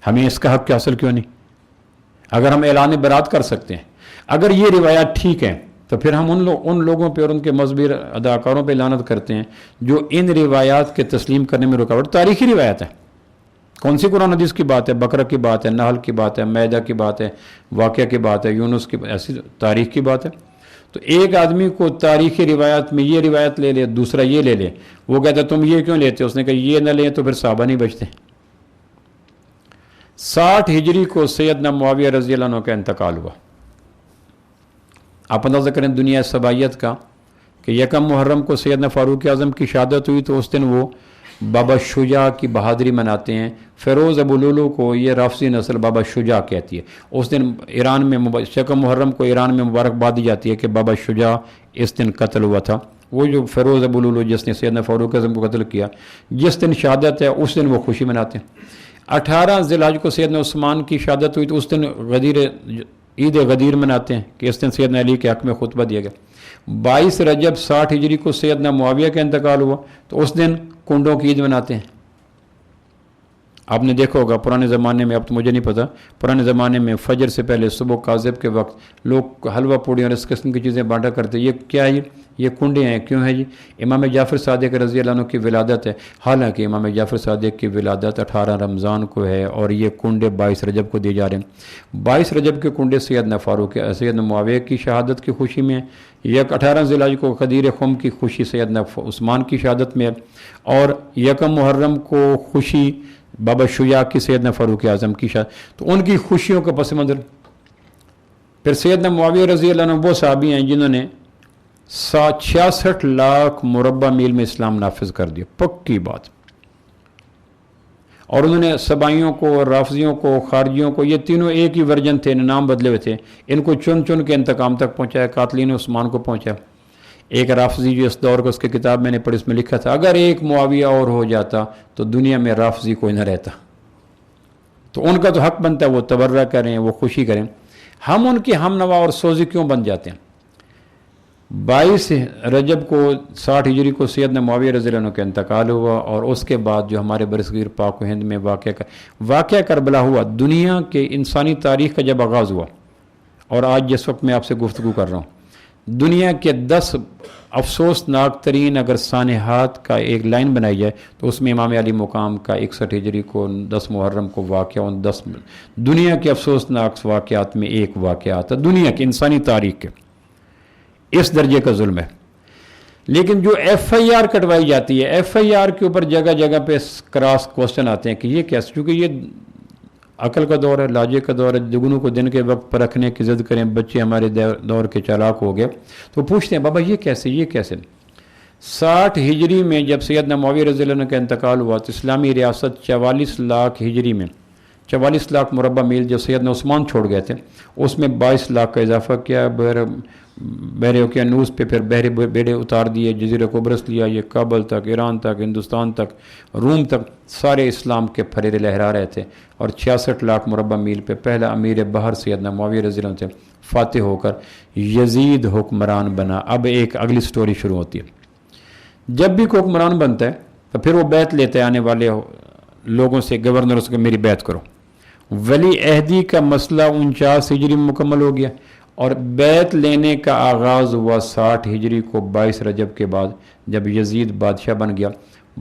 ہمیں اس کا حق حاصل کیوں نہیں؟ اگر ہم اعلان برات کر سکتے ہیں, اگر یہ روایات ٹھیک ہیں, تو پھر ہم ان لوگوں پہ اور ان کے مذہبی اداکاروں پہ لعنت کرتے ہیں جو ان روایات کے تسلیم کرنے میں رکاوٹ. تاریخی روایت ہے, کون سی قرآن حدیث کی بات ہے؟ بقرہ کی بات ہے, نحل کی بات ہے, مائدہ کی بات ہے, واقعہ کی بات ہے, یونس کی, ایسی تاریخ کی بات ہے. تو ایک آدمی کو تاریخی روایت میں یہ روایت لے لے, دوسرا یہ لے لے, وہ کہتا ہے تم یہ کیوں لیتے؟ اس نے کہا یہ نہ لیں تو پھر صحابہ نہیں بچتے. 60 ہجری کو سیدنا معاویہ رضی اللہ عنہ کا انتقال ہوا. آپ اندازہ کریں دنیا صبائیت کا کہ 1 محرم کو سیدنا فاروق اعظم کی شہادت ہوئی, تو اس دن وہ بابا شجاع کی بہادری مناتے ہیں. فیروز ابو لولو کو یہ رافضی نسل بابا شجاع کہتی ہے. اس دن ایران میں 1 محرم کو ایران میں مبارکباد دی جاتی ہے کہ بابا شجاع اس دن قتل ہوا تھا. وہ جو فیروز ابو لولو جس نے سیدنا فاروق اعظم کو قتل کیا, جس دن شہادت ہے اس دن وہ خوشی مناتے ہیں. 18 ذی الحج کو سیدنا عثمان کی شہادت ہوئی, تو اس دن عید غدیر مناتے ہیں کہ اس دن سیدنا علی کے حق میں خطبہ دیا گیا. 22 رجب 60 ہجری کو سیدنا معاویہ کا انتقال ہوا, تو اس دن کنڈوں کی عید مناتے ہیں. آپ نے دیکھا ہوگا پرانے زمانے میں, اب تو مجھے نہیں پتا, پرانے زمانے میں فجر سے پہلے صبح کاذب کے وقت لوگ حلوہ پوڑی اور اس قسم کی چیزیں بانٹا کرتے. یہ کیا ہے؟ یہ کنڈے ہیں کیوں ہیں جی؟ امام جعفر صادق رضی اللہ عنہ کی ولادت ہے، حالانکہ امام جعفر صادق کی ولادت 18 رمضان کو ہے، اور یہ کنڈے 22 رجب کو دیے جا رہے ہیں۔ 22 رجب کے کنڈے سیدنا فاروق سیدنا معاویہ کی شہادت کی خوشی میں، یک 18 ذی الحجہ کو غدیر خم کی خوشی سیدنا عثمان کی شہادت میں، اور یکم محرم کو خوشی بابا شجاع کی سیدنا فاروق اعظم کی شہادت، تو ان کی خوشیوں کا پس منظر۔ پھر سیدنا معاویہ رضی اللہ عنہ وہ صحابی ہیں جنہوں نے 66 لاکھ مربع میل میں اسلام نافذ کر دیا، پکی بات۔ اور انہوں نے سبائیوں کو، رافضیوں کو، خارجیوں کو، یہ تینوں ایک ہی ورژن تھے، نام بدلے ہوئے تھے، ان کو چن چن کے انتقام تک پہنچایا، قاتلین عثمان کو پہنچایا۔ ایک رافضی جو اس دور کا، اس کی کتاب میں نے پڑھی، اس میں لکھا تھا اگر ایک معاویہ اور ہو جاتا تو دنیا میں رافضی کوئی نہ رہتا۔ تو ان کا تو حق بنتا ہے وہ تبرہ کریں، وہ خوشی کریں، ہم ان کے ہم نوا اور سوزی کیوں بن جاتے ہیں؟ 22 رجب کو 60 ہجری کو سیدنا معاویہ رضی اللہ عنہ کا انتقال ہوا، اور اس کے بعد جو ہمارے برصغیر پاک و ہند میں واقعہ کربلا ہوا، دنیا کے انسانی تاریخ کا جب آغاز ہوا، اور آج جس وقت میں آپ سے گفتگو کر رہا ہوں، دنیا کے 10 افسوسناک ترین اگر سانحات کا ایک لائن بنائی جائے تو اس میں امام علی مقام کا 61 ہجری کو 10 محرم کو واقعہ، ان 10 دنیا کے افسوسناک واقعات میں ایک واقعہ آتا، دنیا کی انسانی تاریخ کے، اس درجے کا ظلم ہے۔ لیکن جو ایف آئی آر کٹوائی جاتی ہے، ایف آئی آر کے اوپر جگہ جگہ پہ کراس کوسچن آتے ہیں کہ یہ کیسے، چونکہ یہ عقل کا دور ہے، لاجک کا دور ہے، جگنوں کو دن کے وقت پرکھنے کی ضد کریں، بچے ہمارے دور کے چالاک ہو گئے تو پوچھتے ہیں بابا یہ کیسے، یہ کیسے۔ 60 ہجری میں جب سیدنا معاویہ رضی اللہ عنہ کا انتقال ہوا تو اسلامی ریاست 44 لاکھ ہجری میں 44 لاکھ مربع میل جو سیدنا عثمان چھوڑ گئے تھے، اس میں 22 لاکھ کا اضافہ کیا، بحر اوقیانوس پہ پھر بیڑے اتار دیے، جزیرہ قبرص لیا، یہ کابل تک، ایران تک، ہندوستان تک، روم تک، سارے اسلام کے پھریرے لہرا رہے تھے، اور 66 لاکھ مربع میل پہ پہلا امیر بحر سیدنا معاویہ رضی اللہ عنہ سے فاتح ہو کر یزید حکمران بنا۔ اب ایک اگلی سٹوری شروع ہوتی ہے۔ جب بھی کوئی حکمران بنتا ہے تو پھر وہ بیعت لیتے ہیں آنے والے لوگوں سے، گورنر سے، میری بیعت کرو۔ ولی عہدی کا مسئلہ 49 ہجری میں مکمل ہو گیا، اور بیعت لینے کا آغاز ہوا 60 ہجری کو 22 رجب کے بعد، جب یزید بادشاہ بن گیا،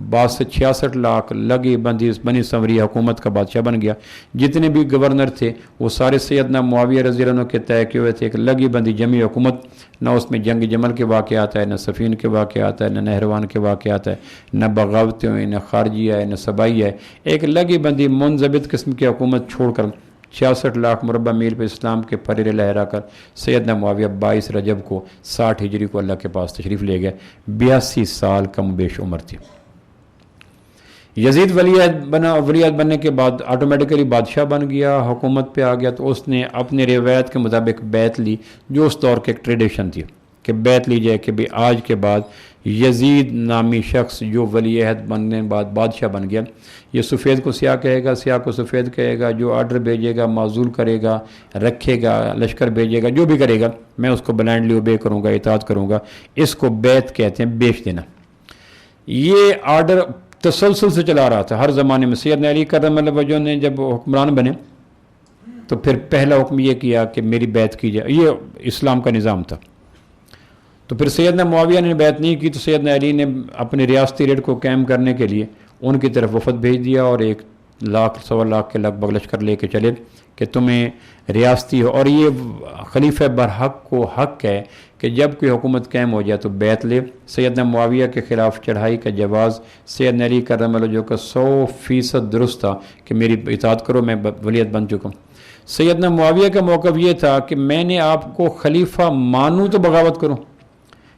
66 لاکھ لگی بنی سمری حکومت کا بادشاہ بن گیا۔ جتنے بھی گورنر تھے وہ سارے سیدنا معاویہ رضی اللہ عنہ کے طے کیے ہوئے تھے، ایک لگی بندی جمی حکومت، نہ اس میں جنگ جمل کے واقعات ہے، نہ صفین کے واقعات ہے، نہ نہروان کے واقعات ہے، نہ بغاوتیں ہوئیں، نہ خارجی ہے، نہ سبائی ہے، ایک لگی بندی منضبط قسم کی حکومت چھوڑ کر 66 لاکھ مربع میل پہ اسلام کے پھریرے لہرا کر سیدنا معاویہ 22 رجب کو 60 ہجری کو اللہ کے پاس تشریف لے گئے، 82 سال کم بیش عمر تھی۔ یزید ولیعہد بننے کے بعد آٹومیٹیکلی بادشاہ بن گیا، حکومت پہ آ گیا، تو اس نے اپنے روایت کے مطابق بیعت لی، جو اس دور کی ایک ٹریڈیشن تھی کہ بیعت لی جائے کہ آج کے بعد یزید نامی شخص جو ولی عہد بننے کے بعد بادشاہ بن گیا، یہ سفید کو سیاہ کہے گا، سیاہ کو سفید کہے گا، جو آرڈر بھیجے گا، معزول کرے گا، رکھے گا، لشکر بھیجے گا، جو بھی کرے گا میں اس کو بلائنڈلی اوبے کروں گا، اطاعت کروں گا۔ اس کو بیعت کہتے ہیں، بیچ دینا۔ یہ آرڈر تسلسل سے چلا رہا تھا ہر زمانے میں۔ سیدنا علی کرم اللہ وجہ نے جب حکمران بنے تو پھر پہلا حکم یہ کیا کہ میری بیعت کی جائے، یہ اسلام کا نظام تھا۔ تو پھر سیدنا معاویہ نے بیعت نہیں کی تو سیدنا علی نے اپنے ریاستی ریٹ کو قائم کرنے کے لیے ان کی طرف وفد بھیج دیا، اور 1 لاکھ سوا لاکھ کے لگ بھگ لشکر لے کے چلے کہ تمہیں ریاستی ہو، اور یہ خلیفہ برحق کو حق ہے کہ جب کوئی حکومت قائم ہو جائے تو بیعت لے۔ سیدنا معاویہ کے خلاف چڑھائی کا جواز سیدنا علی کرم اللہ وجہ کا 100% درست تھا کہ میری اطاعت کرو، میں ولیعہد بن چکا ہوں۔ سیدنا معاویہ کا موقف یہ تھا کہ میں نے آپ کو خلیفہ مانوں تو بغاوت کروں،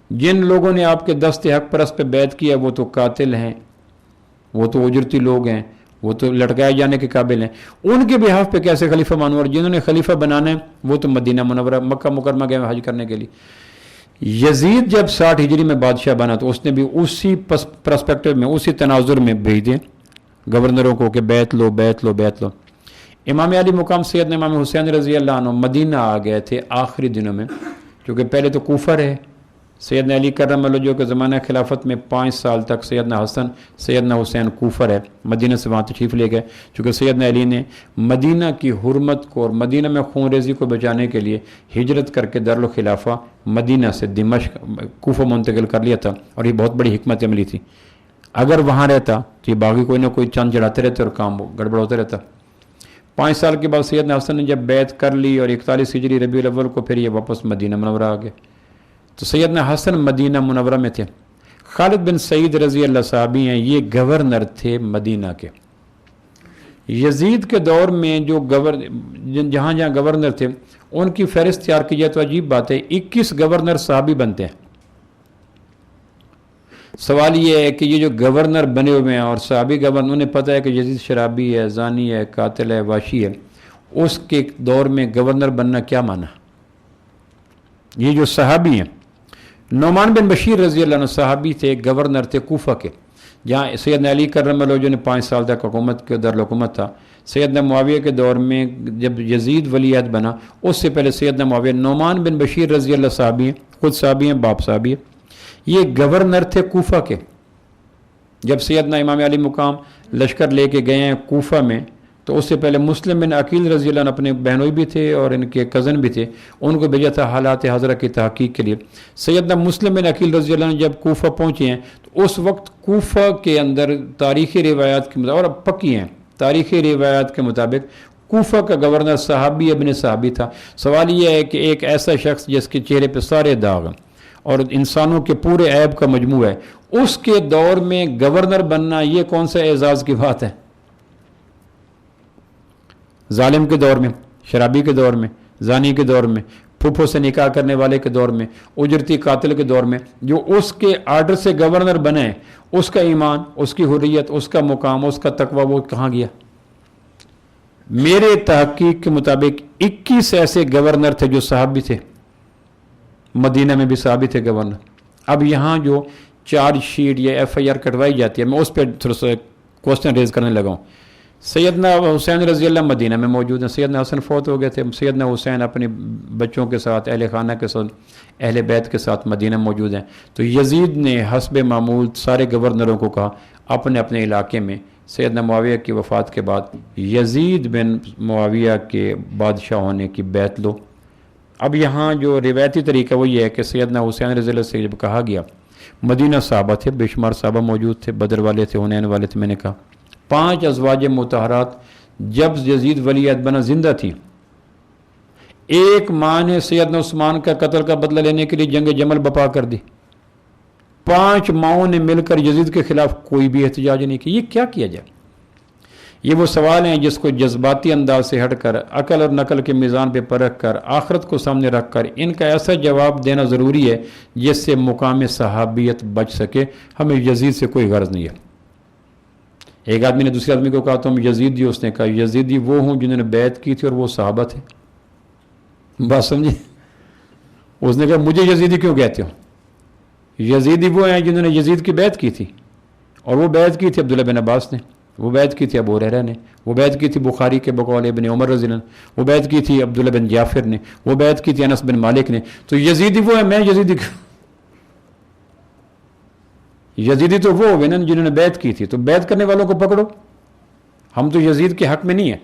جن لوگوں نے آپ کے دست حق پرست پہ بیعت کیا وہ تو قاتل ہیں، وہ تو اجرتی لوگ ہیں، وہ تو لٹکائے جانے کے قابل ہیں، ان کے بحاف پہ کیسے خلیفہ مانوں؟ اور جنہوں نے خلیفہ بنانا ہے وہ تو مدینہ منورہ مکہ مکرمہ گئے حج کرنے کے لیے۔ یزید جب 60 ہجری میں بادشاہ بنا تو اس نے بھی اسی پرسپیکٹو میں، اسی تناظر میں بھیج دیں گورنروں کو کہ بیعت لو، بیعت لو، بیعت لو۔ امام علی مقام سیدنا امام حسین رضی اللہ عنہ مدینہ آ گئے تھے آخری دنوں میں، کیونکہ پہلے تو کوفہ رہے، سیدنا علی کرم اللہ جو کہ زمانہ خلافت میں 5 سال تک سیدنا حسن سیدنا حسین کوفہ ہے، مدینہ سے وہاں تشریف لے گئے، چونکہ سیدنا علی نے مدینہ کی حرمت کو اور مدینہ میں خون ریزی کو بچانے کے لیے ہجرت کر کے دارالخلافہ مدینہ سے دمشق کوفہ منتقل کر لیا تھا، اور یہ بہت بڑی حکمت عملی تھی۔ اگر وہاں رہتا تو یہ باغی کوئی نہ کوئی چاند چڑھاتے رہتے اور کام گڑبڑ ہوتا رہتا۔ 5 سال کے بعد سیدنا حسن نے جب بیعت کر لی اور 41 ہجری ربیع الاول کو پھر یہ واپس مدینہ منورہ آ گئے، تو سیدنا حسن مدینہ منورہ میں تھے۔ خالد بن سعید رضی اللہ صحابی ہیں، یہ گورنر تھے مدینہ کے۔ یزید کے دور میں جو جہاں جہاں گورنر تھے ان کی فہرست تیار کی جائے تو عجیب بات ہے، 21 گورنر صحابی بنتے ہیں۔ سوال یہ ہے کہ یہ جو گورنر بنے ہوئے ہیں اور صحابی گورنر، انہیں پتہ ہے کہ یزید شرابی ہے، زانی ہے، قاتل ہے، واشی ہے، اس کے دور میں گورنر بننا کیا معنی؟ یہ جو صحابی ہیں، نعمان بن بشیر رضی اللہ عنہ صحابی تھے، گورنر تھے کوفہ کے، جہاں سیدنا علی کرم اللہ جو نے 5 سال تک حکومت کے دارالحکومت تھا۔ سیدنا معاویہ کے دور میں جب یزید ولی عہد بنا، اس سے پہلے سیدنا معاویہ، نعمان بن بشیر رضی اللہ صحابی ہیں، خود صحابی ہیں، باپ صحابی ہیں، یہ گورنر تھے کوفہ کے۔ جب سیدنا امام علی مقام لشکر لے کے گئے ہیں کوفہ میں، تو اس سے پہلے مسلم بن عقیل رضی اللہ عنہ اپنے بہنوئی بھی تھے اور ان کے کزن بھی تھے، ان کو بھیجا تھا حالات حاضرہ کی تحقیق کے لیے۔ سیدنا مسلم بن عقیل رضی اللہ عنہ جب کوفہ پہنچے ہیں تو اس وقت کوفہ کے اندر تاریخی روایات کے مطابق، اور اب پکی ہیں تاریخی روایات کے مطابق، کوفہ کا گورنر صحابی ابن صحابی تھا۔ سوال یہ ہے کہ ایک ایسا شخص جس کے چہرے پہ سارے داغ ہیں اور انسانوں کے پورے عیب کا مجموعہ ہے، اس کے دور میں گورنر بننا یہ کون سا اعزاز کی بات ہے؟ ظالم کے دور میں، شرابی کے دور میں، زانی کے دور میں، پھپھو سے نکاح کرنے والے کے دور میں، اجرتی قاتل کے دور میں، جو اس کے آرڈر سے گورنر بنے، اس کا ایمان، اس کی حریت، اس کا مقام، اس کا تقوی وہ کہاں گیا؟ میرے تحقیق کے مطابق 21 ایسے گورنر تھے جو صحابی تھے، مدینہ میں بھی صحابی تھے گورنر۔ اب یہاں جو چارج شیٹ یا FIR کٹوائی جاتی ہے، میں اس پہ تھوڑا سا کوسچن ریز کرنے لگا ہوں۔ سیدنا حسین رضی اللہ مدینہ میں موجود ہیں، سیدنا حسن فوت ہو گئے تھے، سیدنا حسین اپنی بچوں کے ساتھ، اہل خانہ کے ساتھ، اہل بیت کے ساتھ مدینہ موجود ہیں۔ تو یزید نے حسب معمول سارے گورنروں کو کہا اپنے اپنے علاقے میں سیدنا معاویہ کی وفات کے بعد یزید بن معاویہ کے بادشاہ ہونے کی بیعت لو۔ اب یہاں جو روایتی طریقہ وہ یہ ہے کہ سیدنا حسین رضی اللہ سے جب کہا گیا، مدینہ صحابہ تھے، بے شمار صحابہ موجود تھے، بدر والے تھے، حنین والے تھے، میں نے کہا 5 ازواج مطہرات جب یزید ولی عہد بنا زندہ تھی، ایک ماں نے سیدنا عثمان کا قتل کا بدلہ لینے کے لیے جنگ جمل بپا کر دی، 5 ماؤں نے مل کر یزید کے خلاف کوئی بھی احتجاج نہیں کیا۔ یہ کیا کیا جائے؟ یہ وہ سوال ہیں جس کو جذباتی انداز سے ہٹ کر، عقل اور نقل کے میزان پہ پرکھ کر، آخرت کو سامنے رکھ کر ان کا ایسا جواب دینا ضروری ہے جس سے مقام صحابیت بچ سکے۔ ہمیں یزید سے کوئی غرض نہیں ہے۔ ایک آدمی نے دوسرے آدمی کو کہا تم یزیدی، اس نے کہا یزیدی وہ ہوں جنہوں نے بیعت کی تھی اور وہ صحابہ تھے۔ بات سمجھے؟ اس نے کہا مجھے یزیدی کیوں کہتے ہو؟ یزیدی وہ ہیں جنہوں نے یزید کی بیعت کی تھی، اور وہ بیعت کی تھی عبداللہ بن عباس نے، وہ بیعت کی تھی ابو ہریرہ نے، وہ بیعت کی تھی بخاری کے بقول ابن عمر رضی اللہ عنہ، وہ بیعت کی تھی عبداللہ بن جعفر نے، وہ بیعت کی تھی انس بن مالک نے۔ تو یزیدی وہ ہیں، میں یزیدی یزیدی تو وہ ہوئے نا جنہوں نے بیعت کی تھی، تو بیعت کرنے والوں کو پکڑو۔ ہم تو یزید کے حق میں نہیں ہیں۔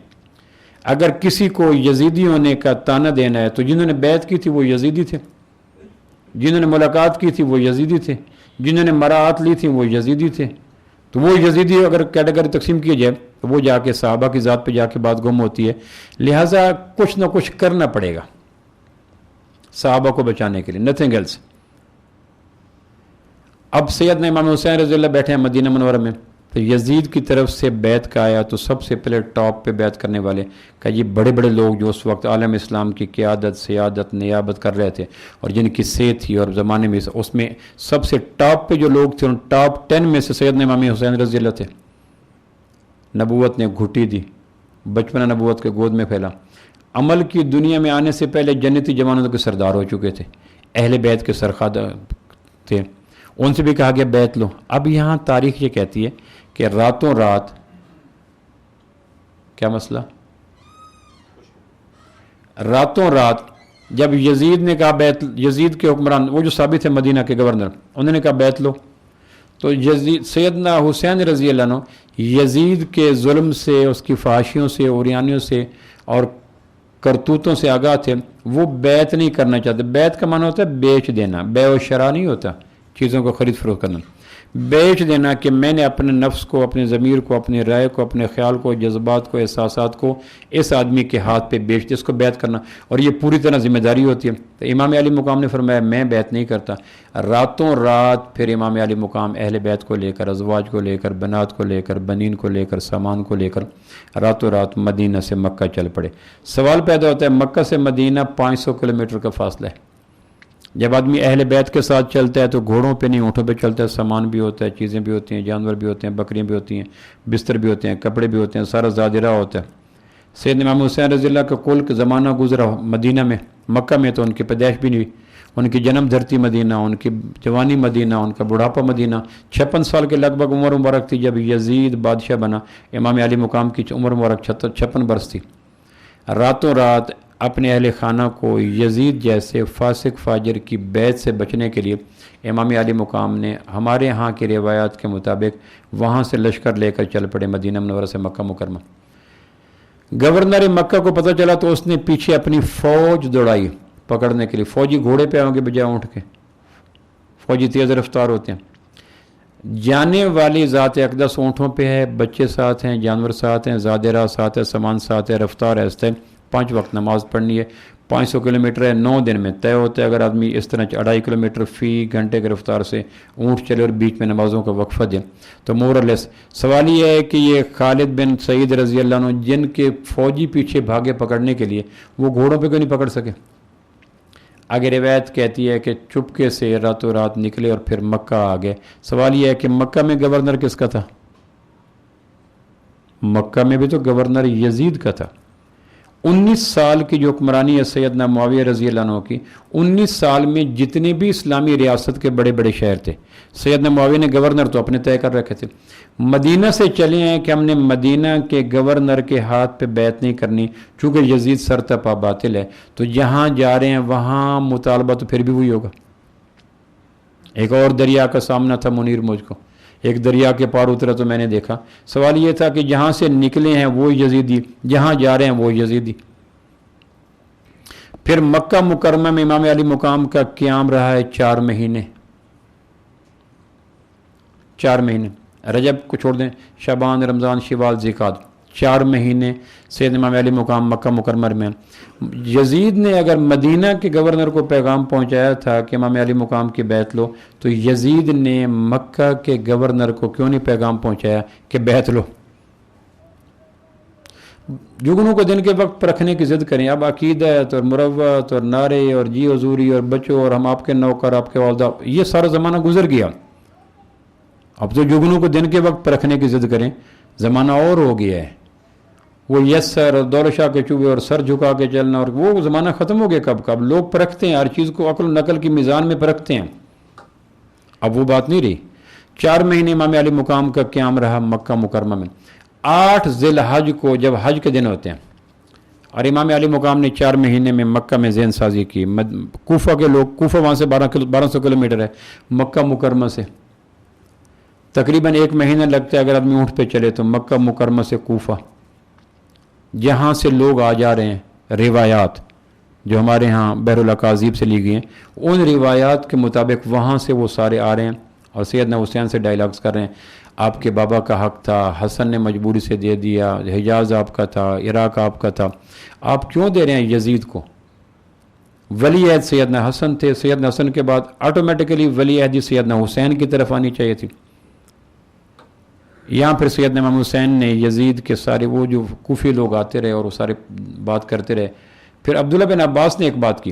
اگر کسی کو یزیدی ہونے کا طعنہ دینا ہے تو جنہوں نے بیعت کی تھی وہ یزیدی تھے، جنہوں نے ملاقات کی تھی وہ یزیدی تھے، جنہوں نے مراعات لی تھی وہ یزیدی تھے۔ تو وہ یزیدی اگر کیٹیگری تقسیم کی جائے تو وہ جا کے صحابہ کی ذات پہ جا کے بات گم ہوتی ہے۔ لہٰذا کچھ نہ کچھ کرنا پڑے گا صحابہ کو بچانے کے لیے، نتھنگ ایلس۔ اب سیدنا امام حسین رضی اللہ بیٹھے ہیں مدینہ منورہ میں، تو یزید کی طرف سے بیعت کا آیا تو سب سے پہلے ٹاپ پہ بیعت کرنے والے کہ یہ بڑے بڑے لوگ جو اس وقت عالم اسلام کی قیادت، سیادت، نیابت کر رہے تھے اور جن کی صحت تھی اور زمانے میں اس میں سب سے ٹاپ پہ جو لوگ تھے ان ٹاپ 10 میں سے سیدنا امام حسین رضی اللہ تھے۔ نبوت نے گھٹی دی، بچپنا نبوت کے گود میں پھیلا، عمل کی دنیا میں آنے سے پہلے جنتی جوانوں کے سردار ہو چکے تھے، اہل بیت کے سرخادہ تھے، ان سے بھی کہا گیا بیعت لو۔ اب یہاں تاریخ یہ کہتی ہے کہ راتوں رات، کیا مسئلہ؟ راتوں رات جب یزید نے کہا بیت، یزید کے حکمران وہ جو ثابت ہے مدینہ کے گورنر، انہوں نے کہا بیت لو، تو یزید سیدنا حسین رضی اللہ عنہ یزید کے ظلم سے، اس کی فحاشیوں سے، اوریانیوں سے اور کرتوتوں سے آگاہ تھے، وہ بیت نہیں کرنا چاہتے۔ بیت کا معنی ہوتا ہے بیچ دینا، بیع و شراء نہیں ہوتا چیزوں کو خرید فروخت کرنا، بیچ دینا کہ میں نے اپنے نفس کو، اپنے ضمیر کو، اپنی رائے کو، اپنے خیال کو، جذبات کو، احساسات کو اس آدمی کے ہاتھ پہ بیچ دے، اس کو بیعت کرنا، اور یہ پوری طرح ذمہ داری ہوتی ہے۔ تو امام علی مقام نے فرمایا میں بیعت نہیں کرتا۔ راتوں رات پھر امام علی مقام اہل بیت کو لے کر، ازواج کو لے کر، بنات کو لے کر، بنین کو لے کر، سامان کو لے کر راتوں رات مدینہ سے مکہ چل پڑے۔ سوال پیدا ہوتا ہے مکہ سے مدینہ 500 کلومیٹر کا فاصلہ ہے۔ جب آدمی اہل بیت کے ساتھ چلتا ہے تو گھوڑوں پہ نہیں، اونٹوں پہ چلتا ہے، سامان بھی ہوتا ہے، چیزیں بھی ہوتی ہیں، جانور بھی ہوتے ہیں، بکریاں بھی ہوتی ہیں، بستر بھی ہوتے ہیں، کپڑے بھی ہوتے ہیں، سارا زادرہ ہوتا ہے۔ سیدنا امام حسین رضی اللہ کا کل کا زمانہ گزرا مدینہ میں، مکہ میں تو ان کی پیدائش بھی نہیں ہوئی، ان کی جنم دھرتی مدینہ، ان کی جوانی مدینہ، ان کا بڑھاپا مدینہ۔ 56 سال کے لگ بھگ عمر مبارک تھی جب یزید بادشاہ بنا۔ امام علی مقام کی عمر مبارک 56 برس تھی۔ راتوں رات اپنے اہل خانہ کو یزید جیسے فاسق فاجر کی بیعت سے بچنے کے لیے امام علی مقام نے ہمارے ہاں کی روایات کے مطابق وہاں سے لشکر لے کر چل پڑے مدینہ منورہ سے مکہ مکرمہ۔ گورنر مکہ کو پتہ چلا تو اس نے پیچھے اپنی فوج دوڑائی پکڑنے کے لیے۔ فوجی گھوڑے پہ آؤں گے بجائے اونٹ کے، فوجی تیز رفتار ہوتے ہیں۔ جانے والی ذات اقدس اونٹوں پہ ہے، بچے ساتھ ہیں، جانور ساتھ ہیں، زادرہ ساتھ ہے، سامان ساتھ ہے، رفتار ایسے ہے۔ 5 وقت نماز پڑھنی ہے، 500 کلومیٹر ہے، 9 دن میں طے ہوتا ہے۔ اگر آدمی اس طرح 2.5 کلومیٹر فی گھنٹے کی رفتار سے اونٹ چلے اور بیچ میں نمازوں کا وقفہ دے تو مور لیس۔ سوال یہ ہے کہ یہ خالد بن سعید رضی اللہ عنہ جن کے فوجی پیچھے بھاگے پکڑنے کے لیے، وہ گھوڑوں پہ کیوں نہیں پکڑ سکے؟ آگے روایت کہتی ہے کہ چپکے سے راتوں رات نکلے اور پھر مکہ آ گئے۔ سوال یہ ہے کہ مکہ میں گورنر کس کا تھا؟ مکہ میں بھی تو گورنر یزید کا تھا۔ 19 سال کی جو حکمرانی ہے سیدنا معاویہ رضی اللہ عنہ کی، 19 سال میں جتنے بھی اسلامی ریاست کے بڑے بڑے شہر تھے، سیدنا معاویہ نے گورنر تو اپنے طے کر رکھے تھے۔ مدینہ سے چلے ہیں کہ ہم نے مدینہ کے گورنر کے ہاتھ پہ بیعت نہیں کرنی، چونکہ یزید سرتپا باطل ہے، تو جہاں جا رہے ہیں وہاں مطالبہ تو پھر بھی وہی ہوگا۔ ایک اور دریا کا سامنا تھا منیر مجھ کو، ایک دریا کے پار اترا تو میں نے دیکھا، سوال یہ تھا کہ جہاں سے نکلے ہیں وہ یزیدی، جہاں جا رہے ہیں وہ یزیدی۔ پھر مکہ مکرمہ میں امام علی مقام کا قیام رہا ہے 4 مہینے، 4 مہینے، رجب کو چھوڑ دیں، شعبان، رمضان، شوال، ذوالقعدہ، 4 مہینے سیدنا امام علی مقام مکہ مکرمہ میں۔ یزید نے اگر مدینہ کے گورنر کو پیغام پہنچایا تھا کہ امام علی مقام کی بیعت لو، تو یزید نے مکہ کے گورنر کو کیوں نہیں پیغام پہنچایا کہ بیعت لو؟ جگنوں کو دن کے وقت پرکھنے کی ضد کریں، اب عقیدت اور مروت اور نعرے اور جی حضوری اور بچوں اور ہم آپ کے نوکر، آپ کے والدہ، یہ سارا زمانہ گزر گیا۔ اب تو جگنوں کو دن کے وقت پرکھنے کی ضد کریں، زمانہ اور ہو گیا ہے۔ وہ یس سر اور دولت شاہ کے چوبے اور سر جھکا کے چلنا، اور وہ زمانہ ختم ہو گیا۔ کب لوگ پرکھتے ہیں، ہر چیز کو عقل و نقل کی میزان میں پرکھتے ہیں، اب وہ بات نہیں رہی۔ 4 مہینے امام علی مقام کا قیام رہا مکہ مکرمہ میں۔ 8 ذی الحج کو جب حج کے دن ہوتے ہیں، اور امام علی مقام نے 4 مہینے میں مکہ میں ذہن سازی کی۔ کوفہ کے لوگ، کوفہ وہاں سے 1200 کلومیٹر ہے مکہ مکرمہ سے، تقریباً 1 مہینہ لگتا ہے اگر آدمی اونٹ پہ چلے تو مکہ مکرمہ سے کوفہ، جہاں سے لوگ آ جا رہے ہیں۔ روایات جو ہمارے ہاں بحر الاکاذیب سے لی گئی ہیں، ان روایات کے مطابق وہاں سے وہ سارے آ رہے ہیں اور سیدنا حسین سے ڈائلاگز کر رہے ہیں، آپ کے بابا کا حق تھا، حسن نے مجبوری سے دے دیا، حجاز آپ کا تھا، عراق آپ کا تھا، آپ کیوں دے رہے ہیں یزید کو؟ ولی عہد سیدنا حسن تھے، سیدنا حسن کے بعد آٹومیٹکلی ولی عہدی سیدنا حسین کی طرف آنی چاہیے تھی۔ یہاں پھر سیدنا امام حسین نے یزید کے سارے وہ جو کوفی لوگ آتے رہے اور وہ سارے بات کرتے رہے۔ پھر عبداللہ بن عباس نے ایک بات کی،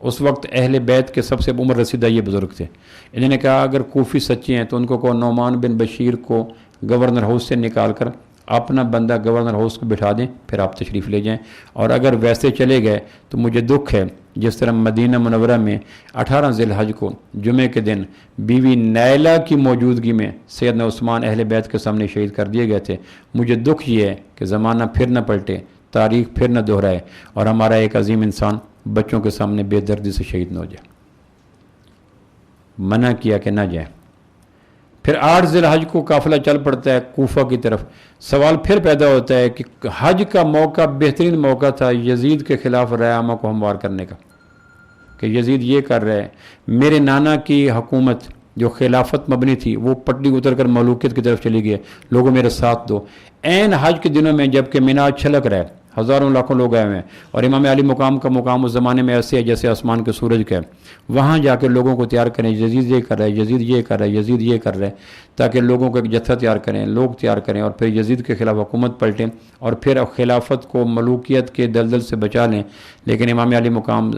اس وقت اہل بیت کے سب سے عمر رسیدہ یہ بزرگ تھے، انہوں نے کہا اگر کوفی سچے ہیں تو ان کو نعمان بن بشیر کو گورنر ہاؤس سے نکال کر اپنا بندہ گورنر ہاؤس کو بٹھا دیں، پھر آپ تشریف لے جائیں، اور اگر ویسے چلے گئے تو مجھے دکھ ہے جس طرح مدینہ منورہ میں 18 ذی الحج کو جمعے کے دن بیوی نیلہ کی موجودگی میں سیدنا عثمان اہل بیت کے سامنے شہید کر دیے گئے تھے، مجھے دکھ یہ ہے کہ زمانہ پھر نہ پلٹے، تاریخ پھر نہ دہرائے اور ہمارا ایک عظیم انسان بچوں کے سامنے بے دردی سے شہید نہ ہو جائے، منع کیا کہ نہ جائیں۔ پھر 8 ذی الحج کو قافلہ چل پڑتا ہے کوفہ کی طرف۔ سوال پھر پیدا ہوتا ہے کہ حج کا موقع بہترین موقع تھا یزید کے خلاف رائے عامہ کو ہموار کرنے کا، کہ یزید یہ کر رہا ہے، میرے نانا کی حکومت جو خلافت مبنی تھی وہ پٹڑی اتر کر ملوکیت کی طرف چلی گئی، لوگوں میرے ساتھ دو۔ عین حج کے دنوں میں جب کہ مینا چھلک رہا ہے، ہزاروں لاکھوں لوگ آئے ہوئے ہیں، اور امام علی مقام کا مقام اس زمانے میں ایسے ہے جیسے آسمان کے سورج کا ہے، وہاں جا کے لوگوں کو تیار کریں، یزید یہ کر رہا ہے، یزید یہ کر رہا ہے، یزید یہ کر رہا ہے، تاکہ لوگوں کو ایک جتھا تیار کریں، لوگ تیار کریں، اور پھر یزید کے خلاف حکومت پلٹیں، اور پھر خلافت کو ملوکیت کے دلدل سے بچا لیں۔ لیکن امام علی مقام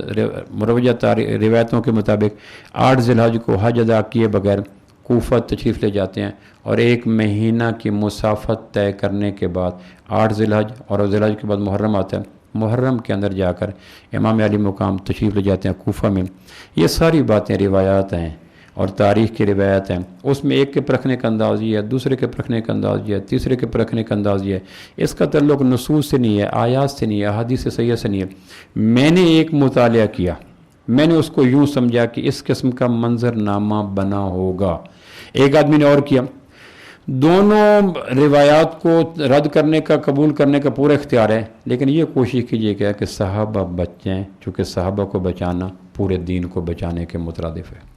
مروجہ روایتوں کے مطابق 8 ذی الحج کو حج ادا کیے بغیر کوفہ تشریف لے جاتے ہیں، اور 1 مہینہ کی مسافت طے کرنے کے بعد 8 ذی الحج اور ذی الحج کے بعد محرم آتا ہے، محرم کے اندر جا کر امام علی مقام تشریف لے جاتے ہیں کوفہ میں۔ یہ ساری باتیں روایات ہیں اور تاریخ کی روایت ہیں، اس میں ایک کے پرکھنے کا انداز یہ ہے، دوسرے کے پرکھنے کا انداز یہ ہے، تیسرے کے پرکھنے کا انداز یہ ہے۔ اس کا تعلق نصوص سے نہیں ہے، آیات سے نہیں ہے، احادیث صحیحہ سے نہیں ہے۔ میں نے ایک مطالعہ کیا، میں نے اس کو یوں سمجھا کہ اس قسم کا منظر نامہ بنا ہوگا، ایک آدمی نے اور کیا۔ دونوں روایات کو رد کرنے کا، قبول کرنے کا پورا اختیار ہے، لیکن یہ کوشش کیجیے گا کہ صحابہ بچیں، چونکہ صحابہ کو بچانا پورے دین کو بچانے کے مترادف ہے۔